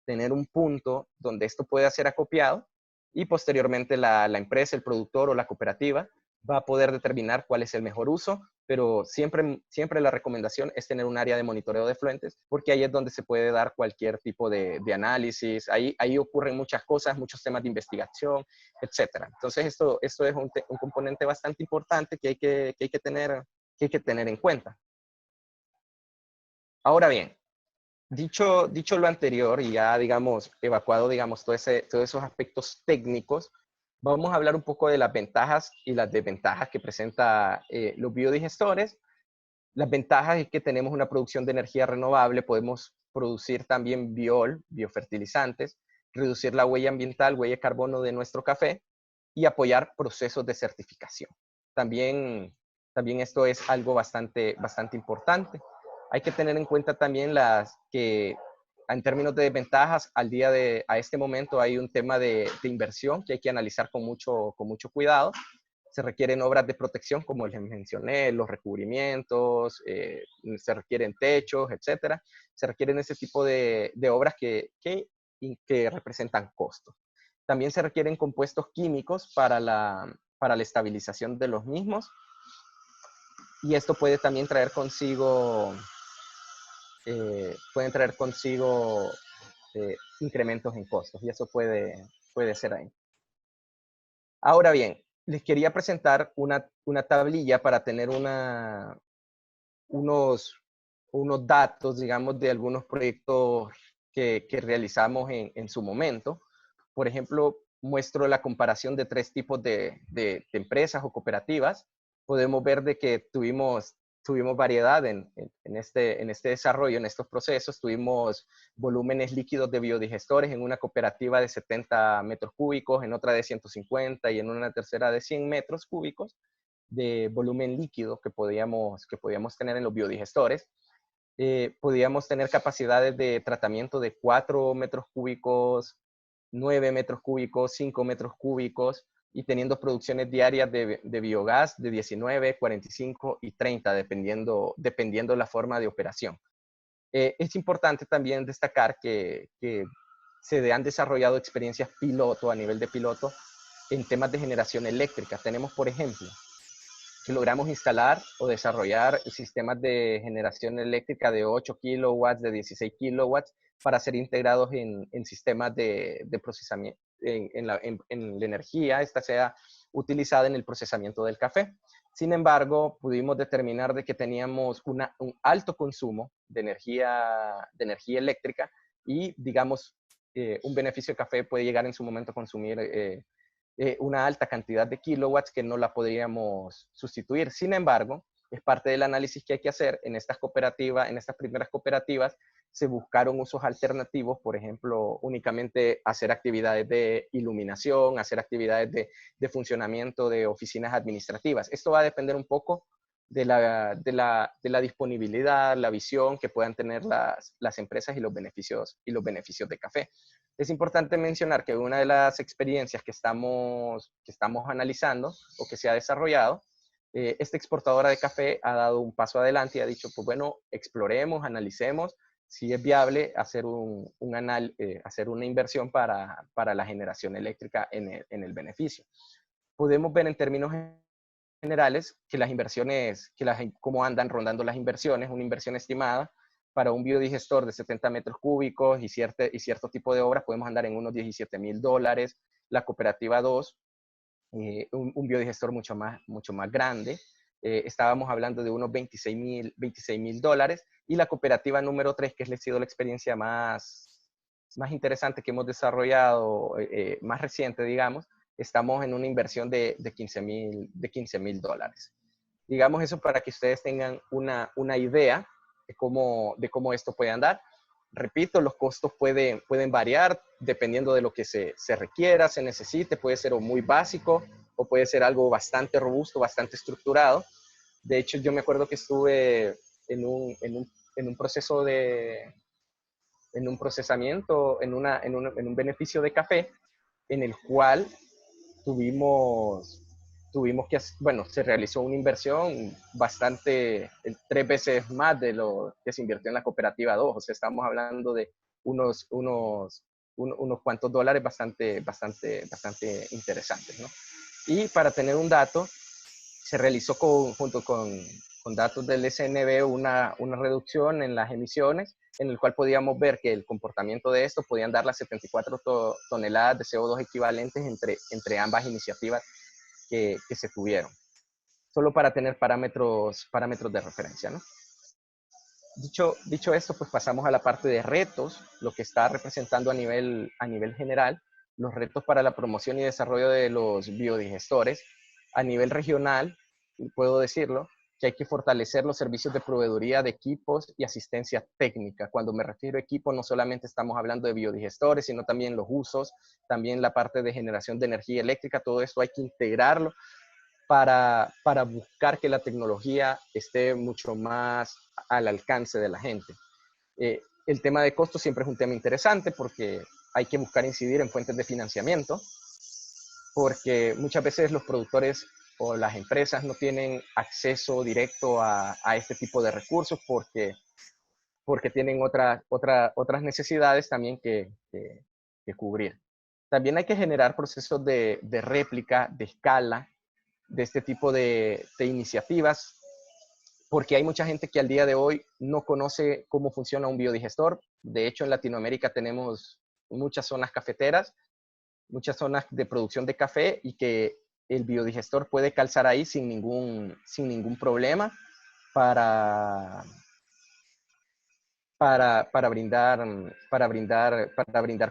tener un punto donde esto pueda ser acopiado y posteriormente la empresa, el productor o la cooperativa va a poder determinar cuál es el mejor uso, pero siempre la recomendación es tener un área de monitoreo de efluentes, porque ahí es donde se puede dar cualquier tipo de análisis, ahí ocurren muchas cosas, muchos temas de investigación, etcétera. Entonces esto es un componente bastante importante que hay que tener en cuenta. Ahora bien, dicho lo anterior y ya, digamos, evacuado, digamos, todos esos aspectos técnicos, vamos a hablar un poco de las ventajas y las desventajas que presenta los biodigestores. Las ventajas es que tenemos una producción de energía renovable, podemos producir también biofertilizantes, reducir la huella ambiental, huella de carbono de nuestro café y apoyar procesos de certificación. También esto es algo bastante importante. Hay que tener en cuenta también que en términos de desventajas, a este momento hay un tema de inversión que hay que analizar con mucho cuidado. Se requieren obras de protección, como les mencioné, los recubrimientos, se requieren techos, etcétera. Se requieren ese tipo de obras que representan costos. También se requieren compuestos químicos para la estabilización de los mismos. Y esto puede también traer consigo incrementos en costos, y eso puede ser ahí. Ahora bien, les quería presentar una tablilla para tener unos datos, digamos, de algunos proyectos que realizamos en su momento. Por ejemplo, muestro la comparación de 3 tipos de empresas o cooperativas. Podemos ver de que tuvimos variedad en este desarrollo, en estos procesos. Tuvimos volúmenes líquidos de biodigestores en una cooperativa de 70 metros cúbicos, en otra de 150 y en una tercera de 100 metros cúbicos de volumen líquido que podíamos tener en los biodigestores. Podíamos tener capacidades de tratamiento de 4 metros cúbicos, 9 metros cúbicos, 5 metros cúbicos, y teniendo producciones diarias de biogás de 19, 45 y 30, dependiendo la forma de operación. Es importante también destacar que se han desarrollado experiencias piloto, a nivel de piloto, en temas de generación eléctrica. Tenemos, por ejemplo, que logramos instalar o desarrollar sistemas de generación eléctrica de 8 kilowatts, de 16 kilowatts, para ser integrados en sistemas de procesamiento, en la energía, esta sea utilizada en el procesamiento del café. Sin embargo, pudimos determinar de que teníamos un alto consumo de energía eléctrica y, digamos, un beneficio de café puede llegar en su momento a consumir una alta cantidad de kilowatts que no la podríamos sustituir. Sin embargo, es parte del análisis que hay que hacer en estas primeras cooperativas. Se buscaron usos alternativos, por ejemplo, únicamente hacer actividades de iluminación, hacer actividades de funcionamiento de oficinas administrativas. Esto va a depender un poco de la disponibilidad, la visión que puedan tener las empresas y los beneficios de café. Es importante mencionar que una de las experiencias que estamos analizando o que se ha desarrollado, esta exportadora de café ha dado un paso adelante y ha dicho, pues bueno, exploremos, analicemos si es viable hacer, hacer una inversión para la generación eléctrica en el beneficio. Podemos ver en términos generales que las inversiones, cómo andan rondando las inversiones, una inversión estimada para un biodigestor de 70 metros cúbicos y cierto tipo de obras podemos andar en unos $17,000. La cooperativa 2, un biodigestor mucho más grande, estábamos hablando de unos $26,000. Y la cooperativa número 3, que ha sido la experiencia más interesante que hemos desarrollado, más reciente, digamos, estamos en una inversión de $15,000. Digamos eso para que ustedes tengan una idea de cómo esto puede andar. Repito, los costos pueden variar dependiendo de lo que se requiera, se necesite. Puede ser o muy básico o puede ser algo bastante robusto, bastante estructurado. De hecho, yo me acuerdo que estuve en un proceso en un procesamiento, en un beneficio de café, en el cual tuvimos que, bueno, se realizó una inversión bastante, 3 veces más de lo que se invirtió en la cooperativa 2. O sea, estamos hablando de unos cuantos dólares bastante interesantes, ¿no? Y para tener un dato, se realizó junto con datos del SNB una reducción en las emisiones, en el cual podíamos ver que el comportamiento de esto podían dar las 74 toneladas de CO2 equivalentes entre ambas iniciativas que se tuvieron, solo para tener parámetros de referencia, ¿no? Dicho esto, pues pasamos a la parte de retos, lo que está representando a nivel general, los retos para la promoción y desarrollo de los biodigestores. A nivel regional, puedo decirlo, que hay que fortalecer los servicios de proveeduría de equipos y asistencia técnica. Cuando me refiero a equipo, no solamente estamos hablando de biodigestores, sino también los usos, también la parte de generación de energía eléctrica. Todo esto hay que integrarlo para buscar que la tecnología esté mucho más al alcance de la gente. El tema de costos siempre es un tema interesante porque hay que buscar incidir en fuentes de financiamiento, porque muchas veces los productores o las empresas no tienen acceso directo a este tipo de recursos porque tienen otras necesidades también que cubrir. También hay que generar procesos de réplica, de escala, de este tipo de iniciativas, porque hay mucha gente que al día de hoy no conoce cómo funciona un biodigestor. De hecho, en Latinoamérica tenemos muchas zonas cafeteras, muchas zonas de producción de café, y que el biodigestor puede calzar ahí sin ningún problema para brindar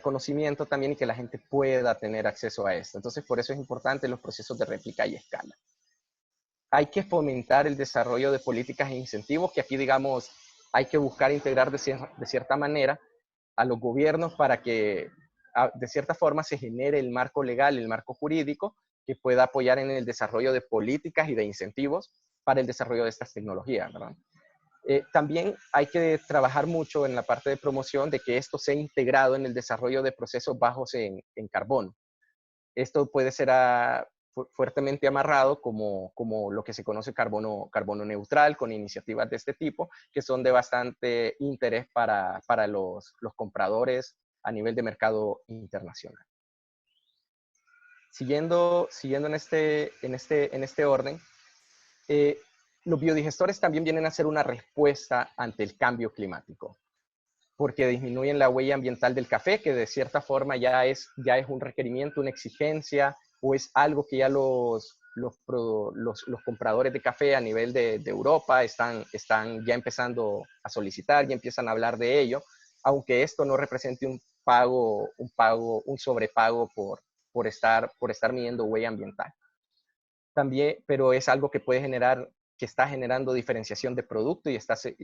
conocimiento también y que la gente pueda tener acceso a esto. Entonces, por eso es importante los procesos de réplica y escala. Hay que fomentar el desarrollo de políticas e incentivos, que aquí, digamos, hay que buscar integrar de cierta manera a los gobiernos para que, de cierta forma, se genere el marco legal, el marco jurídico, que pueda apoyar en el desarrollo de políticas y de incentivos para el desarrollo de estas tecnologías, ¿verdad? También hay que trabajar mucho en la parte de promoción de que esto sea integrado en el desarrollo de procesos bajos en carbono. Esto puede ser fuertemente amarrado como lo que se conoce carbono neutral, con iniciativas de este tipo, que son de bastante interés para los compradores a nivel de mercado internacional. Siguiendo en este orden, los biodigestores también vienen a ser una respuesta ante el cambio climático, porque disminuyen la huella ambiental del café, que de cierta forma ya es un requerimiento, una exigencia, o es algo que ya los compradores de café a nivel de Europa están ya empezando a solicitar, ya empiezan a hablar de ello, aunque esto no represente un sobrepago por estar midiendo huella ambiental. También, pero es algo que puede generar, que está generando diferenciación de producto y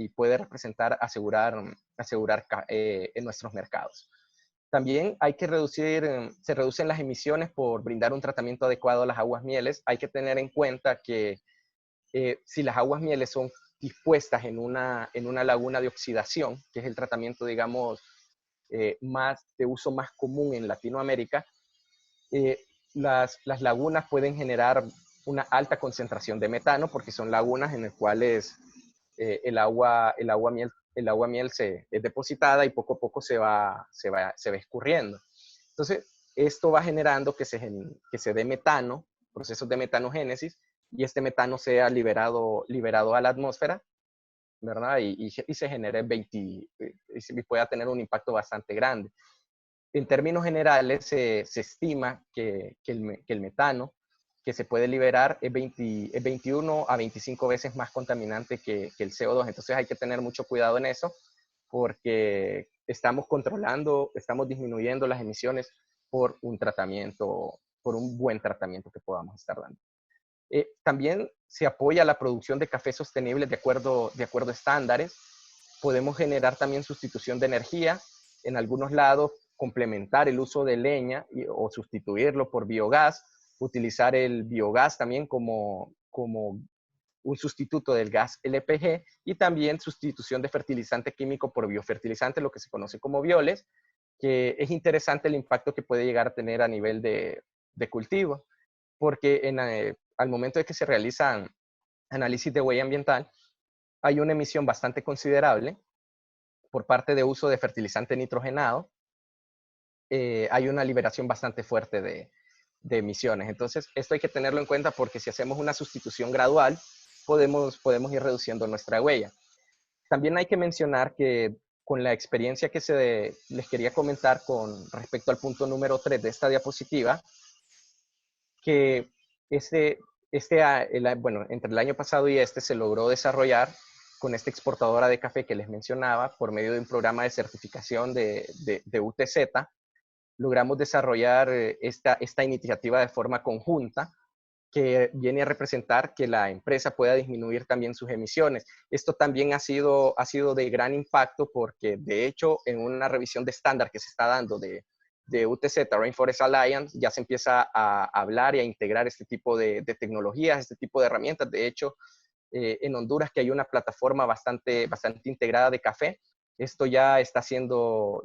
puede representar asegurar en nuestros mercados. También hay que se reducen las emisiones por brindar un tratamiento adecuado a las aguas mieles. Hay que tener en cuenta que si las aguas mieles son dispuestas en una laguna de oxidación, que es el tratamiento, digamos, de uso más común en Latinoamérica, las lagunas pueden generar una alta concentración de metano, porque son lagunas en las cuales el agua miel el agua miel es depositada y poco a poco se va escurriendo. Entonces, esto va generando que se dé metano, procesos de metanogénesis, y este metano sea liberado a la atmósfera, ¿verdad? Y se genere y pueda tener un impacto bastante grande. En términos generales, se estima que el metano que se puede liberar es 21 a 25 veces más contaminante que el CO2. Entonces hay que tener mucho cuidado en eso, porque estamos disminuyendo las emisiones por un buen tratamiento que podamos estar dando. También se apoya la producción de café sostenible de acuerdo a estándares. Podemos generar también sustitución de energía. En algunos lados, complementar el uso de leña o sustituirlo por biogás. Utilizar el biogás también como un sustituto del gas LPG, y también sustitución de fertilizante químico por biofertilizante, lo que se conoce como bioles, que es interesante el impacto que puede llegar a tener a nivel de cultivo, porque al momento de que se realizan análisis de huella ambiental, hay una emisión bastante considerable por parte de uso de fertilizante nitrogenado. Hay una liberación bastante fuerte de emisiones. Entonces, esto hay que tenerlo en cuenta, porque si hacemos una sustitución gradual, podemos ir reduciendo nuestra huella. También hay que mencionar que con la experiencia que les quería comentar con respecto al punto número 3 de esta diapositiva, que bueno, entre el año pasado y se logró desarrollar con esta exportadora de café que les mencionaba, por medio de un programa de certificación de UTZ, logramos desarrollar esta iniciativa de forma conjunta, que viene a representar que la empresa pueda disminuir también sus emisiones. Esto también ha sido de gran impacto, porque de hecho en una revisión de estándar que se está dando de UTZ, Rainforest Alliance, ya se empieza a hablar y a integrar este tipo de tecnologías, este tipo de herramientas. De hecho, en Honduras, que hay una plataforma bastante integrada de café, esto ya está siendo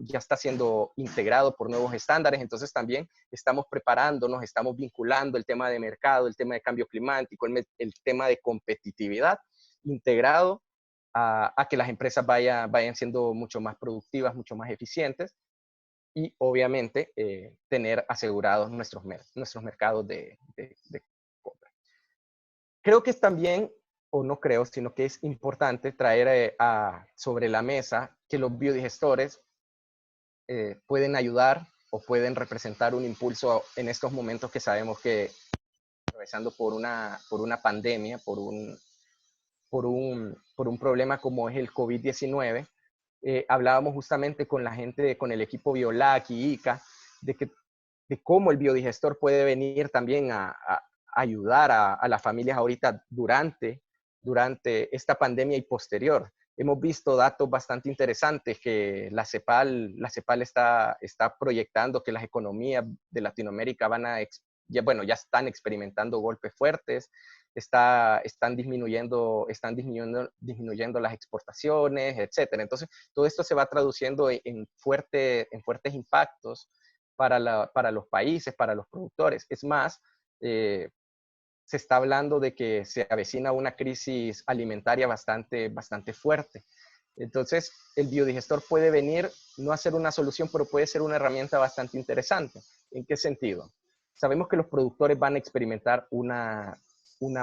integrado por nuevos estándares. Entonces también estamos preparándonos, estamos vinculando el tema de mercado, el tema de cambio climático, el tema de competitividad, integrado a que las empresas vayan siendo mucho más productivas, mucho más eficientes, y obviamente tener asegurados nuestros mercados de compra. Creo que es también, o no creo, sino que es importante traer sobre la mesa que los biodigestores pueden ayudar o pueden representar un impulso en estos momentos que sabemos que atravesando por una pandemia, por un problema como es el COVID-19. Hablábamos justamente con la gente, con el equipo Biolac y ICA, de cómo el biodigestor puede venir también a ayudar a las familias ahorita durante esta pandemia y posterior. Hemos visto datos bastante interesantes que la CEPAL está proyectando que las economías de Latinoamérica ya están experimentando golpes fuertes, están disminuyendo las exportaciones, etcétera. Entonces, todo esto se va traduciendo en fuertes impactos para los países, para los productores. Es más, se está hablando de que se avecina una crisis alimentaria bastante fuerte. Entonces, el biodigestor puede venir, no a ser una solución, pero puede ser una herramienta bastante interesante. ¿En qué sentido? Sabemos que los productores van a experimentar una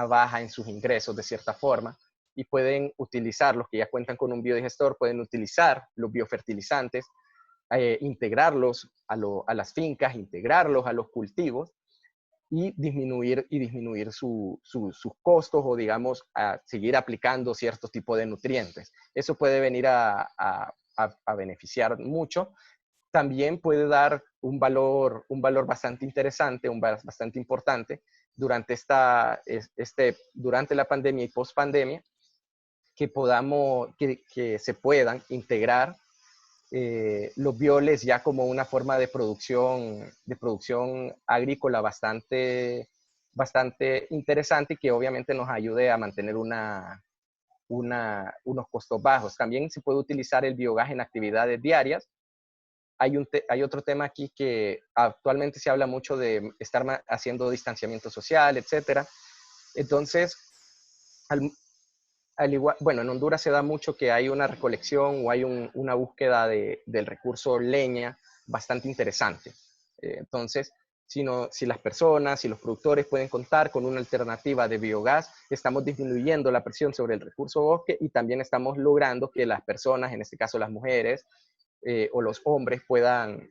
baja en sus ingresos de cierta forma, y pueden utilizar, los que ya cuentan con un biodigestor, pueden utilizar los biofertilizantes, integrarlos a las fincas, integrarlos a los cultivos, y disminuir sus costos, o digamos, a seguir aplicando ciertos tipos de nutrientes. Eso puede venir a beneficiar mucho. También puede dar un valor bastante interesante, bastante importante durante la pandemia y post-pandemia, que se puedan integrar los bioles ya como una forma de producción agrícola bastante interesante, y que obviamente nos ayude a mantener unos costos bajos. También se puede utilizar el biogás en actividades diarias. Hay otro tema aquí, que actualmente se habla mucho de estar haciendo distanciamiento social, etcétera. Entonces, al igual, bueno, en Honduras se da mucho que hay una recolección o hay una búsqueda del recurso leña bastante interesante. Entonces, si las personas, si los productores pueden contar con una alternativa de biogás, estamos disminuyendo la presión sobre el recurso bosque y también estamos logrando que las personas, en este caso las mujeres o los hombres, puedan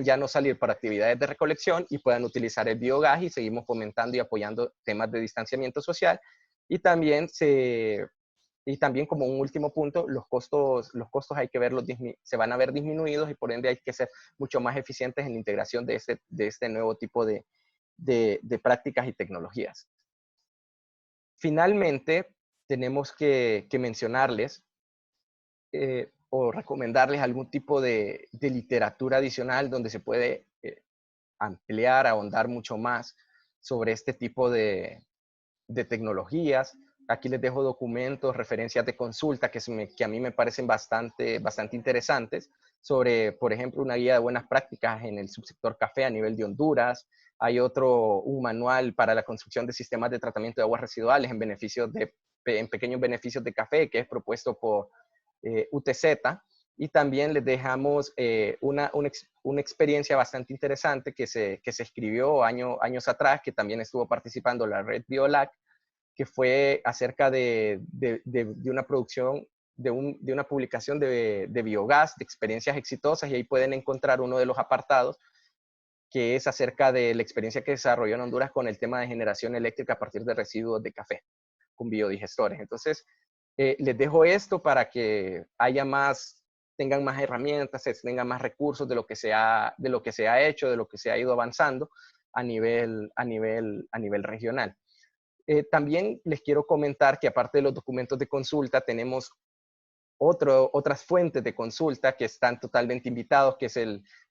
ya no salir para actividades de recolección y puedan utilizar el biogás, y seguimos fomentando y apoyando temas de distanciamiento social. Y también como un último punto, los costos hay que verlos, se van a ver disminuidos, y por ende hay que ser mucho más eficientes en la integración de este nuevo tipo de prácticas y tecnologías. Finalmente, tenemos que mencionarles o recomendarles algún tipo de literatura adicional donde se puede ampliar, ahondar mucho más sobre este tipo de tecnologías. Aquí les dejo documentos, referencias de consulta que a mí me parecen bastante interesantes sobre, por ejemplo, una guía de buenas prácticas en el subsector café a nivel de Honduras. Hay un manual para la construcción de sistemas de tratamiento de aguas residuales en pequeños beneficios de café, que es propuesto por UTZ. Y también les dejamos una experiencia bastante interesante que se escribió años atrás, que también estuvo participando la red BioLab, que fue acerca de una producción, de una publicación de biogás, de experiencias exitosas, y ahí pueden encontrar uno de los apartados que es acerca de la experiencia que desarrolló en Honduras con el tema de generación eléctrica a partir de residuos de café, con biodigestores. Entonces, les dejo esto para que tengan más herramientas, tengan más recursos de lo que se ha hecho, de lo que se ha ido avanzando a nivel regional. También les quiero comentar que, aparte de los documentos de consulta, tenemos otras fuentes de consulta que están totalmente invitados, que es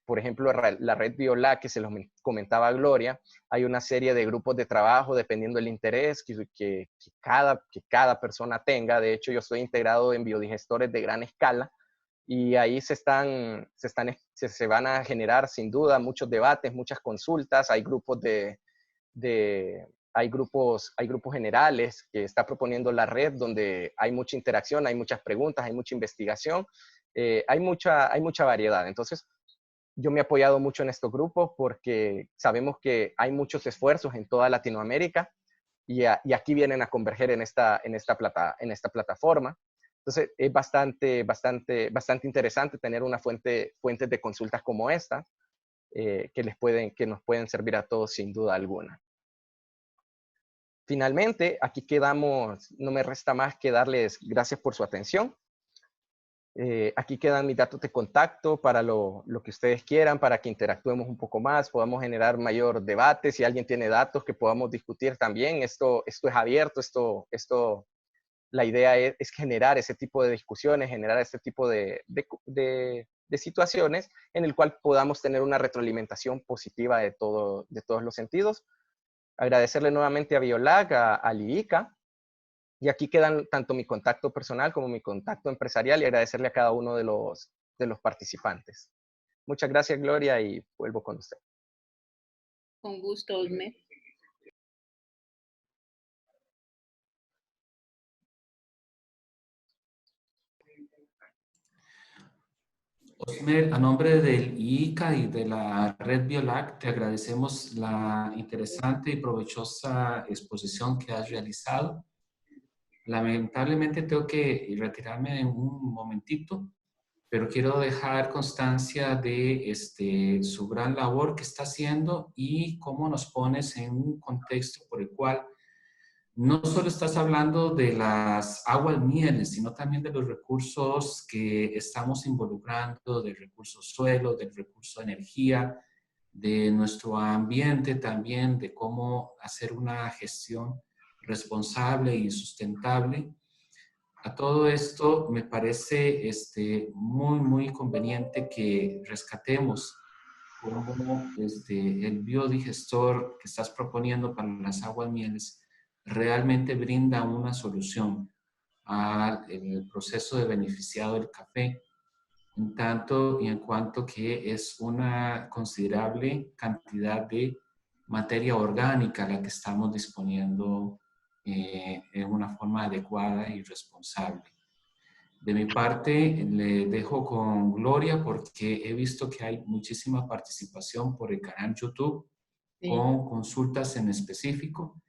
por ejemplo, la red BioLab, que se los comentaba Gloria. Hay una serie de grupos de trabajo dependiendo del interés que cada persona tenga. De hecho, yo estoy integrado en biodigestores de gran escala, y ahí se van a generar sin duda muchos debates, muchas consultas. Hay grupos hay grupos generales que está proponiendo la red, donde hay mucha interacción, hay muchas preguntas, hay mucha investigación, hay mucha variedad. Entonces, yo me he apoyado mucho en estos grupos porque sabemos que hay muchos esfuerzos en toda Latinoamérica, y aquí vienen a converger en esta plataforma. Entonces, es bastante interesante tener fuentes de consultas como esta, que nos pueden servir a todos sin duda alguna. Finalmente, aquí quedamos. No me resta más que darles gracias por su atención. Aquí quedan mis datos de contacto para lo que ustedes quieran, para que interactuemos un poco más, podamos generar mayor debate. Si alguien tiene datos que podamos discutir también, esto es abierto. La idea es generar ese tipo de discusiones, generar este tipo de situaciones en el cual podamos tener una retroalimentación positiva de todos los sentidos. Agradecerle nuevamente a BioLab, a LIICA, y aquí quedan tanto mi contacto personal como mi contacto empresarial, y agradecerle a cada uno de los participantes. Muchas gracias, Gloria, y vuelvo con usted. Con gusto, Osmer. Osmer, a nombre del IICA y de la red BioLab, te agradecemos la interesante y provechosa exposición que has realizado. Lamentablemente tengo que retirarme en un momentito, pero quiero dejar constancia de su gran labor que está haciendo y cómo nos pones en un contexto por el cual no solo estás hablando de las aguas mieles, sino también de los recursos que estamos involucrando, del recurso suelo, del recurso energía, de nuestro ambiente también, de cómo hacer una gestión responsable y sustentable. A todo esto me parece muy conveniente que rescatemos cómo el biodigestor que estás proponiendo para las aguas mieles realmente brinda una solución al proceso de beneficiado del café, en tanto y en cuanto que es una considerable cantidad de materia orgánica la que estamos disponiendo en una forma adecuada y responsable. De mi parte, le dejo con Gloria porque he visto que hay muchísima participación por el canal YouTube con consultas en específico.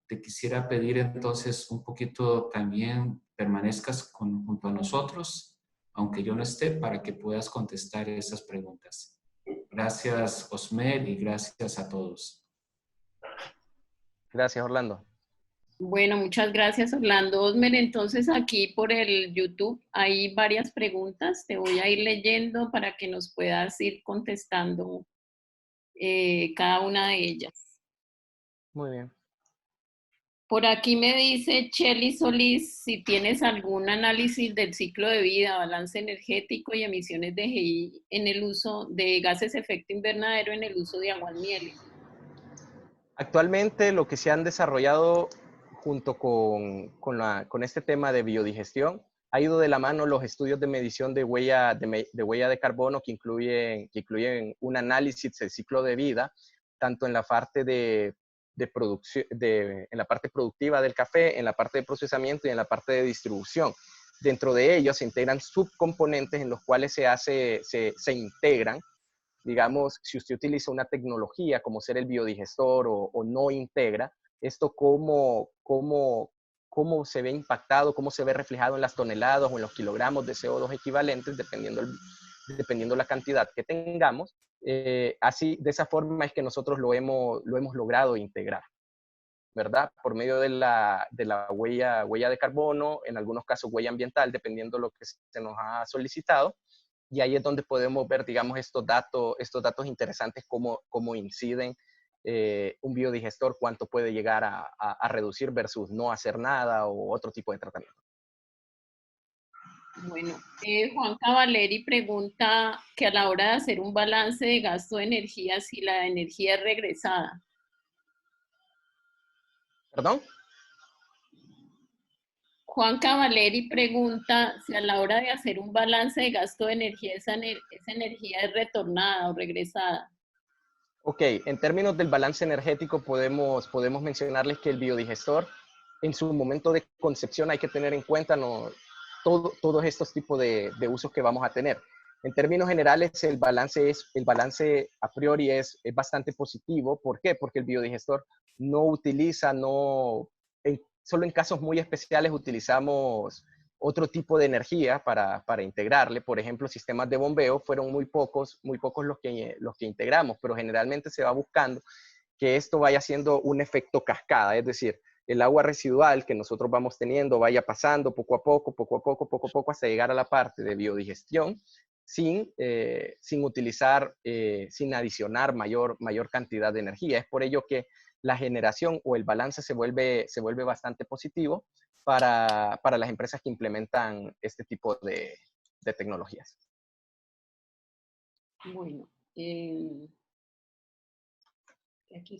Te quisiera pedir entonces un poquito también permanezcas junto a nosotros, aunque yo no esté, para que puedas contestar esas preguntas. Gracias, Osmer, y gracias a todos. Gracias, Orlando. Bueno, muchas gracias, Orlando. Osmer, entonces aquí por el YouTube hay varias preguntas. Te voy a ir leyendo para que nos puedas ir contestando cada una de ellas. Muy bien. Por aquí me dice Chely Solís si tienes algún análisis del ciclo de vida, balance energético y emisiones de GI en el uso de gases efecto invernadero en el uso de aguasmieles. Actualmente lo que se han desarrollado junto con este tema de biodigestión ha ido de la mano los estudios de medición de huella de carbono que incluyen un análisis del ciclo de vida, tanto en la parte en la parte productiva del café, en la parte de procesamiento y en la parte de distribución. Dentro de ellos se integran subcomponentes en los cuales se integran. Digamos, si usted utiliza una tecnología como ser el biodigestor o no integra, esto cómo se ve impactado, cómo se ve reflejado en las toneladas o en los kilogramos de CO2 equivalentes, dependiendo la cantidad que tengamos. Así, de esa forma es que nosotros lo hemos logrado integrar, ¿verdad? Por medio de la huella de carbono, en algunos casos huella ambiental, dependiendo de lo que se nos ha solicitado. Y ahí es donde podemos ver, digamos, estos datos interesantes, cómo inciden un biodigestor, cuánto puede llegar a reducir versus no hacer nada o otro tipo de tratamiento. Bueno, Juan Cavaleri pregunta que a la hora de hacer un balance de gasto de energía, si la energía es regresada. ¿Perdón? Juan Cavaleri pregunta si a la hora de hacer un balance de gasto de energía, esa energía es retornada o regresada. Ok, en términos del balance energético podemos mencionarles que el biodigestor, en su momento de concepción hay que tener en cuenta todos estos tipos de usos que vamos a tener. En términos generales, el balance a priori es bastante positivo. ¿Por qué? Porque el biodigestor no utiliza, solo en casos muy especiales utilizamos otro tipo de energía para integrarle. Por ejemplo, sistemas de bombeo fueron muy pocos los que integramos, pero generalmente se va buscando que esto vaya siendo un efecto cascada, es decir, el agua residual que nosotros vamos teniendo vaya pasando poco a poco, hasta llegar a la parte de biodigestión, sin adicionar mayor cantidad de energía. Es por ello que la generación o el balance se vuelve bastante positivo para las empresas que implementan este tipo de tecnologías. Bueno, aquí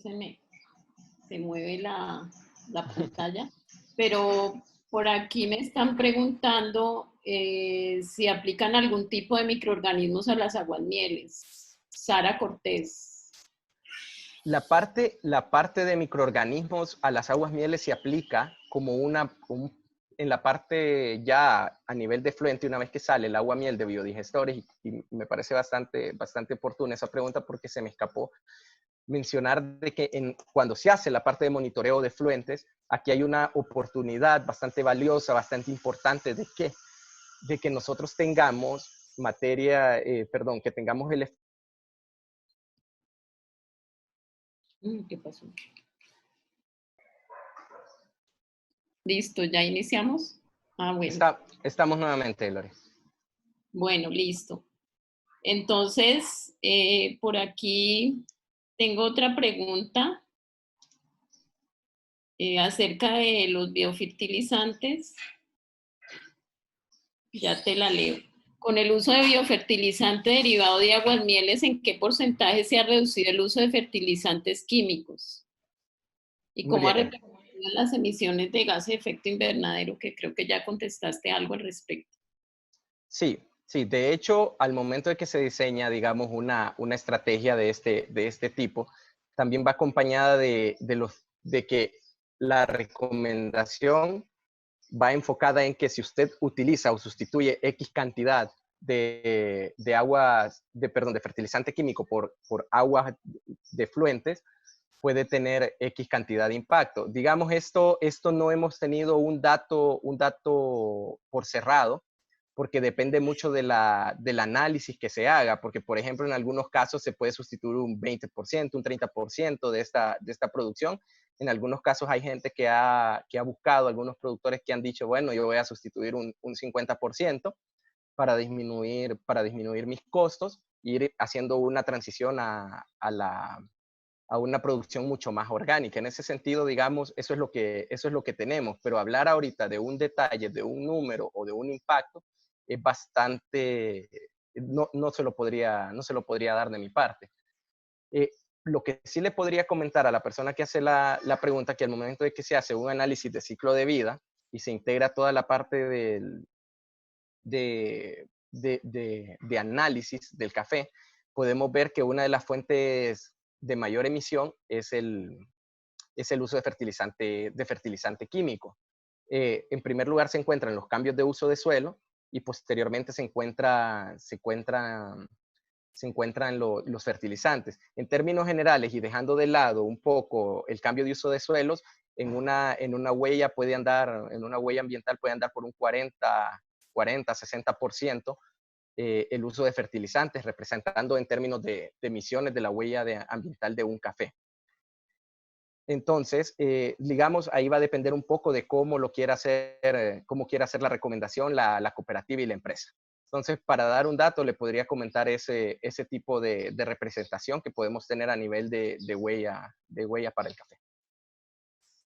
se mueve la pantalla, pero por aquí me están preguntando si aplican algún tipo de microorganismos a las aguasmieles. Sara Cortés. La parte de microorganismos a las aguasmieles se aplica como en la parte ya a nivel de fluente, una vez que sale el agua miel de biodigestores, y me parece bastante oportuna esa pregunta porque se me escapó mencionar de que cuando se hace la parte de monitoreo de fluentes, aquí hay una oportunidad bastante valiosa, bastante importante de que nosotros tengamos que tengamos el... ¿Qué pasó? Listo, ¿ya iniciamos? Ah, bueno. Estamos nuevamente, Lore. Bueno, listo. Entonces, por aquí tengo otra pregunta acerca de los biofertilizantes. Ya te la leo. Con el uso de biofertilizante derivado de aguasmieles, ¿en qué porcentaje se ha reducido el uso de fertilizantes químicos? ¿Y cómo ha repercutido en las emisiones de gases de efecto invernadero? Que creo que ya contestaste algo al respecto. Sí, de hecho, al momento de que se diseña, digamos, una estrategia de este tipo, también va acompañada de que la recomendación va enfocada en que si usted utiliza o sustituye X cantidad de aguas, perdón, de fertilizante químico por aguas de fluentes, puede tener X cantidad de impacto. Digamos, esto no hemos tenido un dato por cerrado, porque depende mucho del análisis que se haga, porque por ejemplo en algunos casos se puede sustituir un 20%, un 30% de esta producción. En algunos casos hay gente que ha buscado, algunos productores que han dicho, bueno, yo voy a sustituir un 50% para disminuir mis costos e ir haciendo una transición a una producción mucho más orgánica. En ese sentido, digamos, eso es lo que tenemos, pero hablar ahorita de un detalle, de un número o de un impacto es bastante, no se lo podría dar de mi parte. Lo que sí le podría comentar a la persona que hace la pregunta, que al momento de que se hace un análisis de ciclo de vida y se integra toda la parte de análisis del café, podemos ver que una de las fuentes de mayor emisión es el uso de fertilizante químico. En primer lugar se encuentran los cambios de uso de suelo y posteriormente se encuentran los fertilizantes. En términos generales y dejando de lado un poco el cambio de uso de suelos, en una huella ambiental puede andar por un 60% el uso de fertilizantes, representando en términos de emisiones de la huella ambiental de un café. Entonces, digamos, ahí va a depender un poco de cómo quiera hacer la recomendación la cooperativa y la empresa. Entonces, para dar un dato, le podría comentar ese tipo de representación que podemos tener a nivel de huella para el café.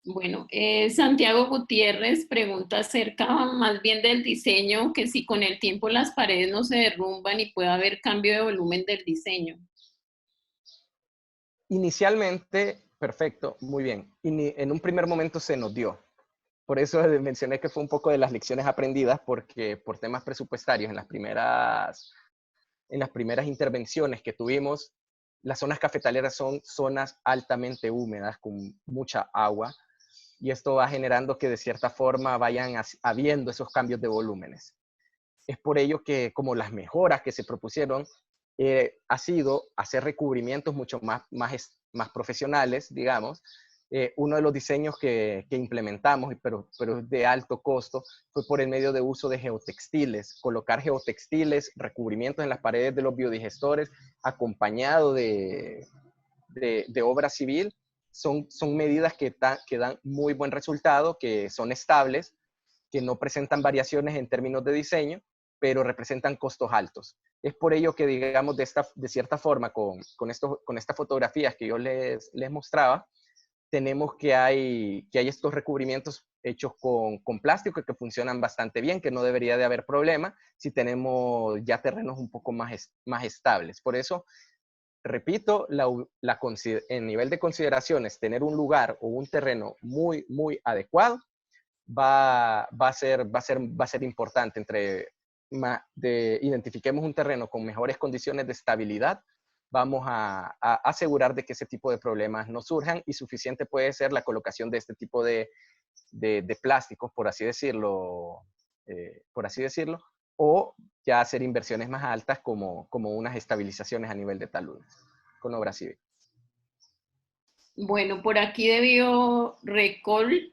Bueno, Santiago Gutiérrez pregunta acerca más bien del diseño, que si con el tiempo las paredes no se derrumban y puede haber cambio de volumen del diseño. Inicialmente, perfecto, muy bien. En un primer momento se nos dio. Por eso mencioné que fue un poco de las lecciones aprendidas, porque por temas presupuestarios en las primeras intervenciones que tuvimos, las zonas cafetaleras son zonas altamente húmedas con mucha agua, y esto va generando que de cierta forma vayan habiendo esos cambios de volúmenes. Es por ello que como las mejoras que se propusieron ha sido hacer recubrimientos mucho más profesionales, digamos. Uno de los diseños que implementamos, pero de alto costo, fue por el medio de uso de geotextiles. Colocar geotextiles, recubrimientos en las paredes de los biodigestores, acompañado de obra civil, son medidas que dan muy buen resultado, que son estables, que no presentan variaciones en términos de diseño, pero representan costos altos. Es por ello que, digamos, de cierta forma, con estas fotografías que yo les mostraba, tenemos que hay estos recubrimientos hechos con plástico que funcionan bastante bien, que no debería de haber problema si tenemos ya terrenos un poco más estables. Por eso, repito, en nivel de consideraciones, tener un lugar o un terreno muy, muy adecuado va a ser importante. Identifiquemos un terreno con mejores condiciones de estabilidad, vamos a asegurar de que ese tipo de problemas no surjan, y suficiente puede ser la colocación de este tipo de plásticos, por así decirlo, o ya hacer inversiones más altas como unas estabilizaciones a nivel de taludes con obra civil. Bueno, por aquí de BioRecol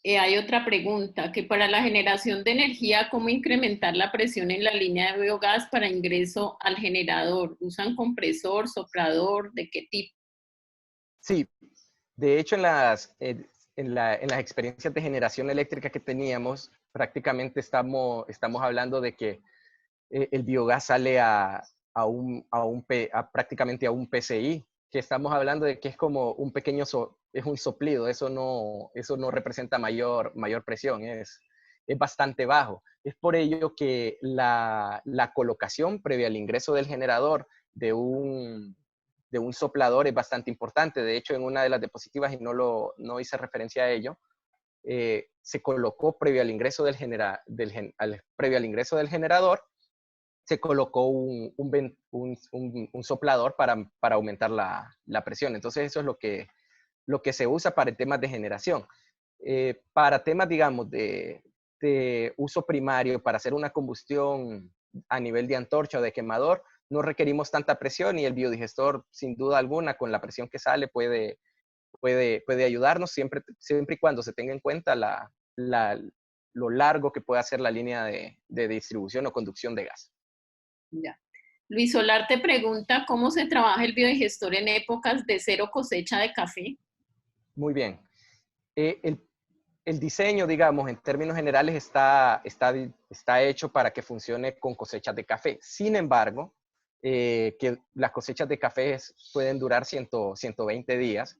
hay otra pregunta, que para la generación de energía, ¿cómo incrementar la presión en la línea de biogás para ingreso al generador? ¿Usan compresor, soplador? ¿De qué tipo? Sí, de hecho en las experiencias de generación eléctrica que teníamos, prácticamente estamos hablando de que el biogás sale prácticamente a un PCI, que estamos hablando de que es como un pequeño, es un soplido, eso no representa mayor presión, es bastante bajo. Es por ello que la colocación previa al ingreso del generador de un soplador es bastante importante. De hecho, en una de las diapositivas, y no hice referencia a ello, se colocó previo al ingreso del generador, se colocó un soplador para aumentar la presión. Entonces eso es lo que lo que se usa para temas de generación. Para temas, digamos, de uso primario, para hacer una combustión a nivel de antorcha o de quemador, no requerimos tanta presión y el biodigestor, sin duda alguna, con la presión que sale, puede ayudarnos siempre y cuando se tenga en cuenta lo largo que puede hacer la línea de distribución o conducción de gas. Ya. Luis Solar te pregunta cómo se trabaja el biodigestor en épocas de cero cosecha de café. Muy bien. El diseño, digamos, en términos generales está hecho para que funcione con cosechas de café. Sin embargo, que las cosechas de café pueden durar 120 días.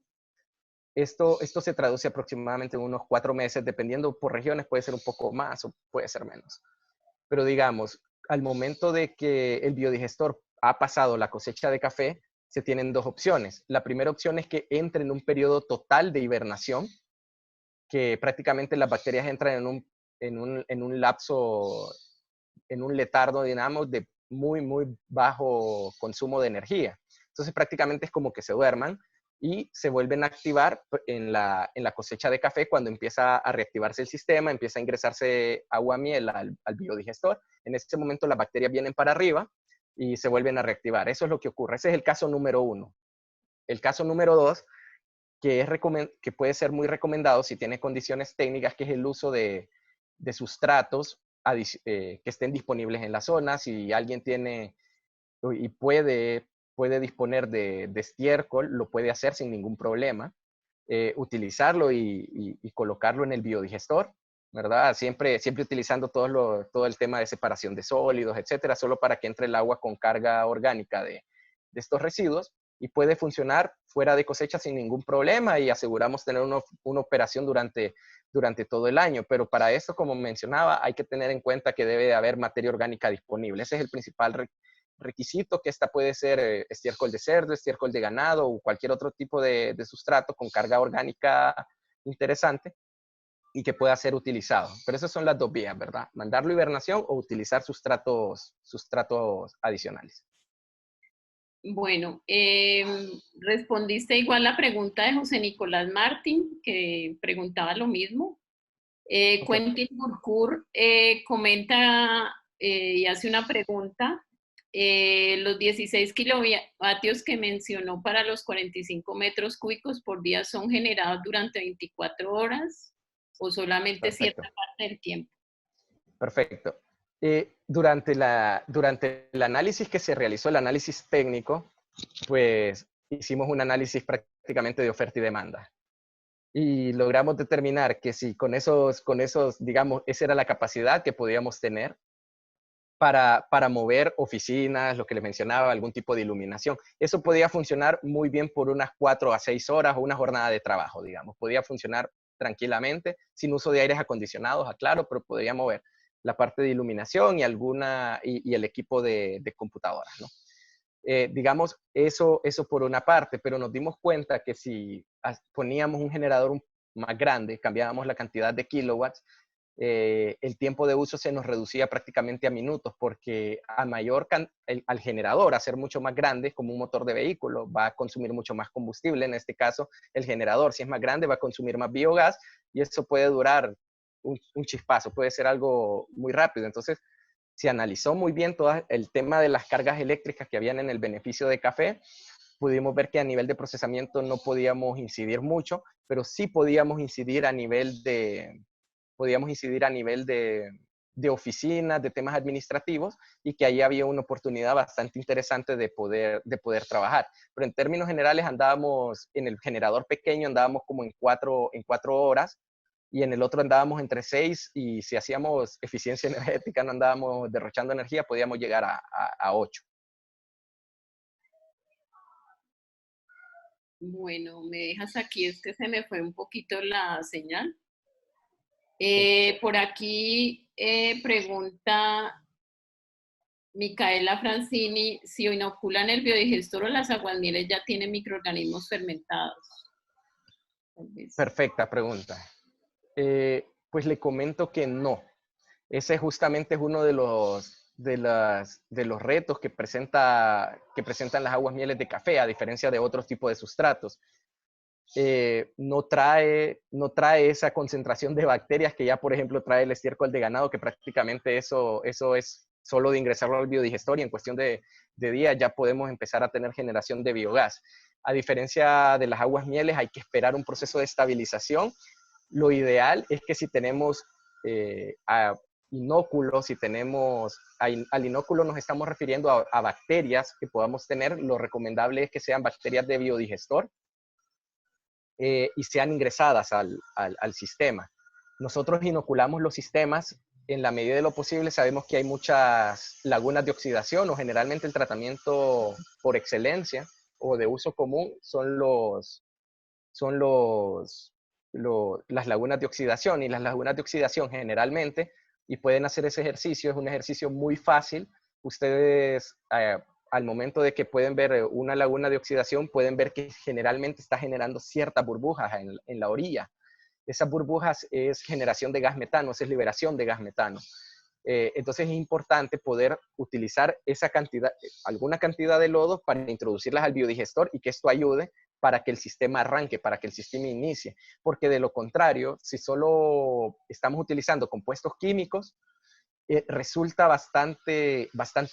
Esto se traduce aproximadamente en unos 4 meses, dependiendo por regiones, puede ser un poco más o puede ser menos. Pero digamos, al momento de que el biodigestor ha pasado la cosecha de café, se tienen 2 opciones. La primera opción es que entre en un periodo total de hibernación, que prácticamente las bacterias entran en un lapso, en un letargo, digamos, de muy bajo consumo de energía. Entonces prácticamente es como que se duerman y se vuelven a activar en la cosecha de café cuando empieza a reactivarse el sistema, empieza a ingresarse agua miel al biodigestor. En ese momento las bacterias vienen para arriba y se vuelven a reactivar. Eso es lo que ocurre. Ese es el caso número 1. El caso número 2, que puede ser muy recomendado si tiene condiciones técnicas, que es el uso de sustratos que estén disponibles en la zona. Si alguien tiene y puede disponer de estiércol, lo puede hacer sin ningún problema. Utilizarlo y colocarlo en el biodigestor, ¿verdad? Siempre utilizando todo el tema de separación de sólidos, etcétera, solo para que entre el agua con carga orgánica de estos residuos, y puede funcionar fuera de cosecha sin ningún problema y aseguramos tener una operación durante todo el año. Pero para eso, como mencionaba, hay que tener en cuenta que debe de haber materia orgánica disponible. Ese es el principal requisito, que esta puede ser estiércol de cerdo, estiércol de ganado o cualquier otro tipo de sustrato con carga orgánica interesante y que pueda ser utilizado. Pero esas son las 2 vías, ¿verdad? Mandarlo a hibernación o utilizar sustratos adicionales. Bueno, respondiste igual la pregunta de José Nicolás Martín, que preguntaba lo mismo. Okay. Quentin Burkur comenta y hace una pregunta. Los 16 kilovatios que mencionó para los 45 metros cúbicos por día son generados durante 24 horas o solamente Perfecto. cierta parte del tiempo. Perfecto. Durante el análisis que se realizó, el análisis técnico, pues hicimos un análisis prácticamente de oferta y demanda. Y logramos determinar que si con esos, digamos, esa era la capacidad que podíamos tener para mover oficinas, lo que les mencionaba, algún tipo de iluminación. Eso podía funcionar muy bien por unas 4 a 6 horas o una jornada de trabajo, digamos. Podía funcionar tranquilamente, sin uso de aires acondicionados, aclaro, pero podía mover la parte de iluminación y y el equipo de computadoras, ¿no? Digamos, eso por una parte, pero nos dimos cuenta que si poníamos un generador más grande, cambiábamos la cantidad de kilowatts, el tiempo de uso se nos reducía prácticamente a minutos, porque al generador, a ser mucho más grande, como un motor de vehículo, va a consumir mucho más combustible. En este caso, el generador, si es más grande, va a consumir más biogás, y eso puede durar un chispazo, puede ser algo muy rápido. Entonces, se analizó muy bien todo el tema de las cargas eléctricas que habían en el beneficio de café. Pudimos ver que a nivel de procesamiento no podíamos incidir mucho, pero sí podíamos incidir a nivel de oficinas, de temas administrativos, y que ahí había una oportunidad bastante interesante de poder trabajar. Pero en términos generales andábamos, en el generador pequeño andábamos como en 4 horas, y en el otro andábamos entre 6, y si hacíamos eficiencia energética, no andábamos derrochando energía, podíamos llegar a 8. Bueno, me dejas aquí, es que se me fue un poquito la señal. Por aquí pregunta Micaela Francini, si inoculan el biodigestor o las aguamieles ya tienen microorganismos fermentados. Perfecta pregunta. Pues le comento que no. Ese justamente es uno de los retos que presentan las aguas mieles de café, a diferencia de otros tipos de sustratos. no trae esa concentración de bacterias que ya, por ejemplo, trae el estiércol de ganado, que prácticamente eso es solo de ingresarlo al biodigestor y en cuestión de días ya podemos empezar a tener generación de biogás. A diferencia de las aguas mieles, hay que esperar un proceso de estabilización. Lo ideal es que si tenemos inóculos, si tenemos, al inóculo nos estamos refiriendo a bacterias que podamos tener, lo recomendable es que sean bacterias de biodigestor, y sean ingresadas al sistema. Nosotros inoculamos los sistemas en la medida de lo posible. Sabemos que hay muchas lagunas de oxidación, o generalmente el tratamiento por excelencia o de uso común son las lagunas de oxidación. Y las lagunas de oxidación generalmente, y pueden hacer ese ejercicio, es un ejercicio muy fácil. Ustedes al momento de que pueden ver una laguna de oxidación, pueden ver que generalmente está generando ciertas burbujas en la orilla. Esas burbujas es generación de gas metano, es liberación de gas metano. Entonces es importante poder utilizar esa cantidad, alguna cantidad de lodo para introducirlas al biodigestor y que esto ayude para que el sistema arranque, para que el sistema inicie. Porque de lo contrario, si solo estamos utilizando compuestos químicos, resulta bastante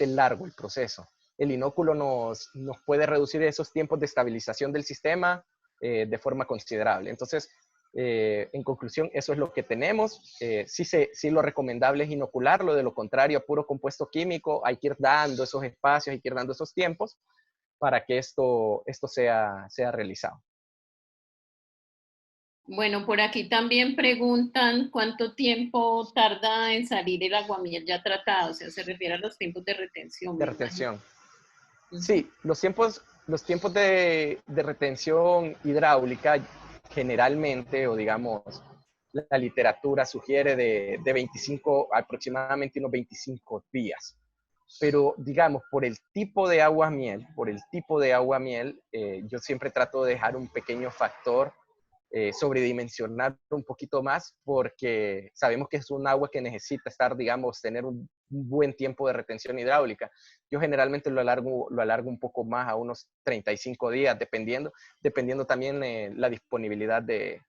largo el proceso. El inóculo nos puede reducir esos tiempos de estabilización del sistema de forma considerable. Entonces, en conclusión, eso es lo que tenemos. Sí, lo recomendable es inocularlo. De lo contrario, a puro compuesto químico, hay que ir dando esos espacios, hay que ir dando esos tiempos para que esto sea realizado. Bueno, por aquí también preguntan cuánto tiempo tarda en salir el aguamiel ya tratado, o sea, se refiere a los tiempos de retención. De retención. Uh-huh. Sí, los tiempos de retención hidráulica generalmente, o digamos, la literatura sugiere de 25, aproximadamente unos 25 días. Pero digamos, por el tipo de aguamiel, yo siempre trato de dejar un pequeño factor, sobredimensionar un poquito más, porque sabemos que es un agua que necesita estar, digamos, tener un buen tiempo de retención hidráulica. Yo generalmente lo alargo un poco más, a unos 35 días, dependiendo también la disponibilidad de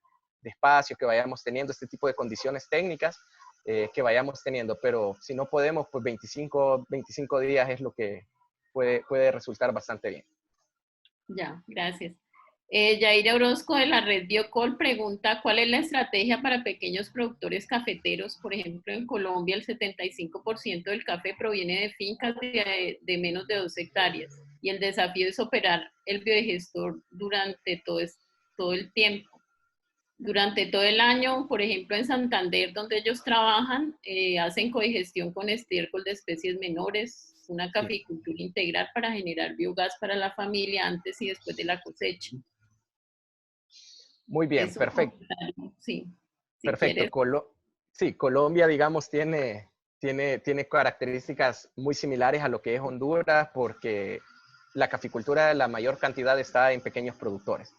espacio que vayamos teniendo, este tipo de condiciones técnicas que vayamos teniendo. Pero si no podemos, pues 25 días es lo que puede resultar bastante bien. Ya, gracias. Yaira Orozco de la red Biocol pregunta, ¿cuál es la estrategia para pequeños productores cafeteros? Por ejemplo, en Colombia el 75% del café proviene de fincas de menos de 2 hectáreas y el desafío es operar el biodigestor durante todo el tiempo. Durante todo el año, por ejemplo, en Santander, donde ellos trabajan, hacen codigestión con estiércol de especies menores, una caficultura integral para generar biogás para la familia antes y después de la cosecha. Muy bien, Eso, perfecto. Sí. Perfecto. Sí, Colombia, digamos, tiene características muy similares a lo que es Honduras, porque la caficultura, la mayor cantidad está en pequeños productores.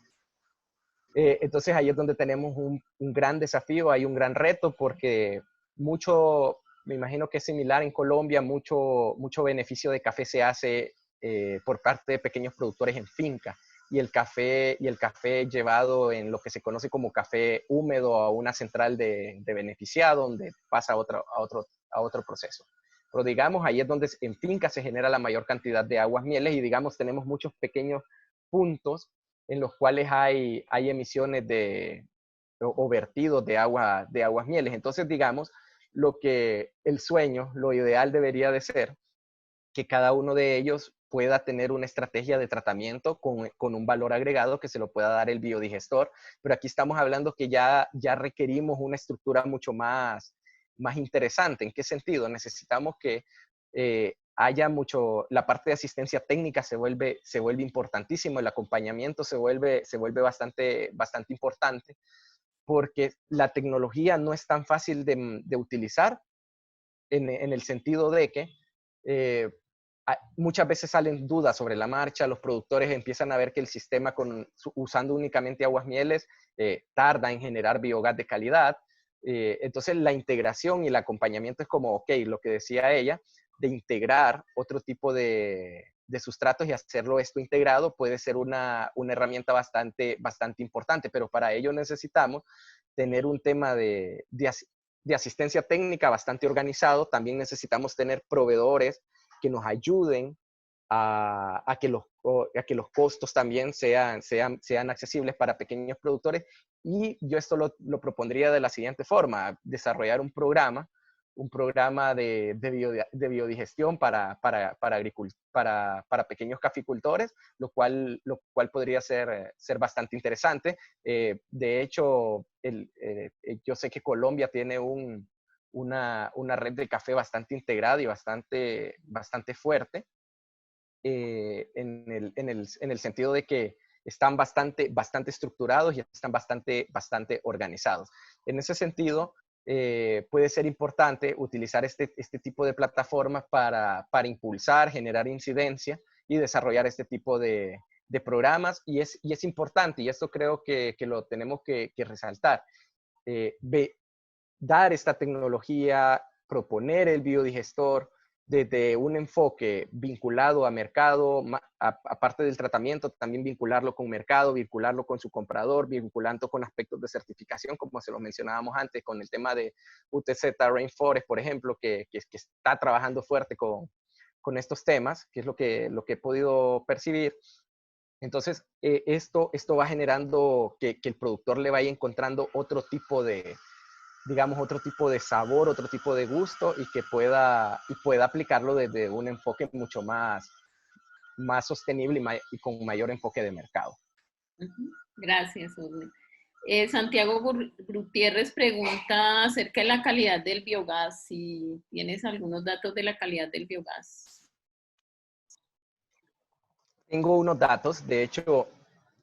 Entonces ahí es donde tenemos un gran desafío, hay un gran reto, porque me imagino que es similar en Colombia, mucho beneficio de café se hace por parte de pequeños productores en finca, y el café llevado en lo que se conoce como café húmedo a una central de beneficiado, donde pasa a otro proceso. Pero digamos, ahí es donde en finca se genera la mayor cantidad de aguas mieles, y digamos, tenemos muchos pequeños puntos en los cuales hay emisiones o vertidos de aguas mieles. Entonces, digamos, lo ideal debería de ser que cada uno de ellos pueda tener una estrategia de tratamiento con un valor agregado que se lo pueda dar el biodigestor. Pero aquí estamos hablando que ya requerimos una estructura mucho más interesante. ¿En qué sentido? Necesitamos que la parte de asistencia técnica se vuelve importantísimo, el acompañamiento se vuelve bastante importante, porque la tecnología no es tan fácil de utilizar en el sentido de que muchas veces salen dudas sobre la marcha, los productores empiezan a ver que el sistema usando únicamente aguas mieles tarda en generar biogás de calidad. Entonces la integración y el acompañamiento es como, ok, lo que decía ella, de integrar otro tipo de de sustratos y hacerlo esto integrado puede ser una herramienta bastante importante, pero para ello necesitamos tener un tema de asistencia técnica bastante organizado. También necesitamos tener proveedores que nos ayuden a que los costos también sean accesibles para pequeños productores. Y yo esto lo propondría de la siguiente forma: desarrollar un programa de biodigestión para pequeños caficultores, lo cual podría ser bastante interesante. De hecho, yo sé que Colombia tiene una red de café bastante integrada y bastante fuerte, en el sentido de que están bastante estructurados y están bastante organizados. En ese sentido, puede ser importante utilizar este tipo de plataformas para impulsar, generar incidencia y desarrollar este tipo de programas. Y es importante, y esto creo que lo tenemos que resaltar, dar esta tecnología, proponer el biodigestor desde un enfoque vinculado a mercado, aparte del tratamiento, también vincularlo con mercado, vincularlo con su comprador, vinculando con aspectos de certificación, como se lo mencionábamos antes, con el tema de UTZ Rainforest, por ejemplo, que está trabajando fuerte con estos temas, que es lo que he podido percibir. Entonces, esto va generando que el productor le vaya encontrando otro tipo de sabor, otro tipo de gusto, y que pueda aplicarlo desde un enfoque mucho más sostenible y con mayor enfoque de mercado. Gracias, Osmer. Santiago Gutiérrez pregunta acerca de la calidad del biogás, si tienes algunos datos de la calidad del biogás. Tengo unos datos. De hecho,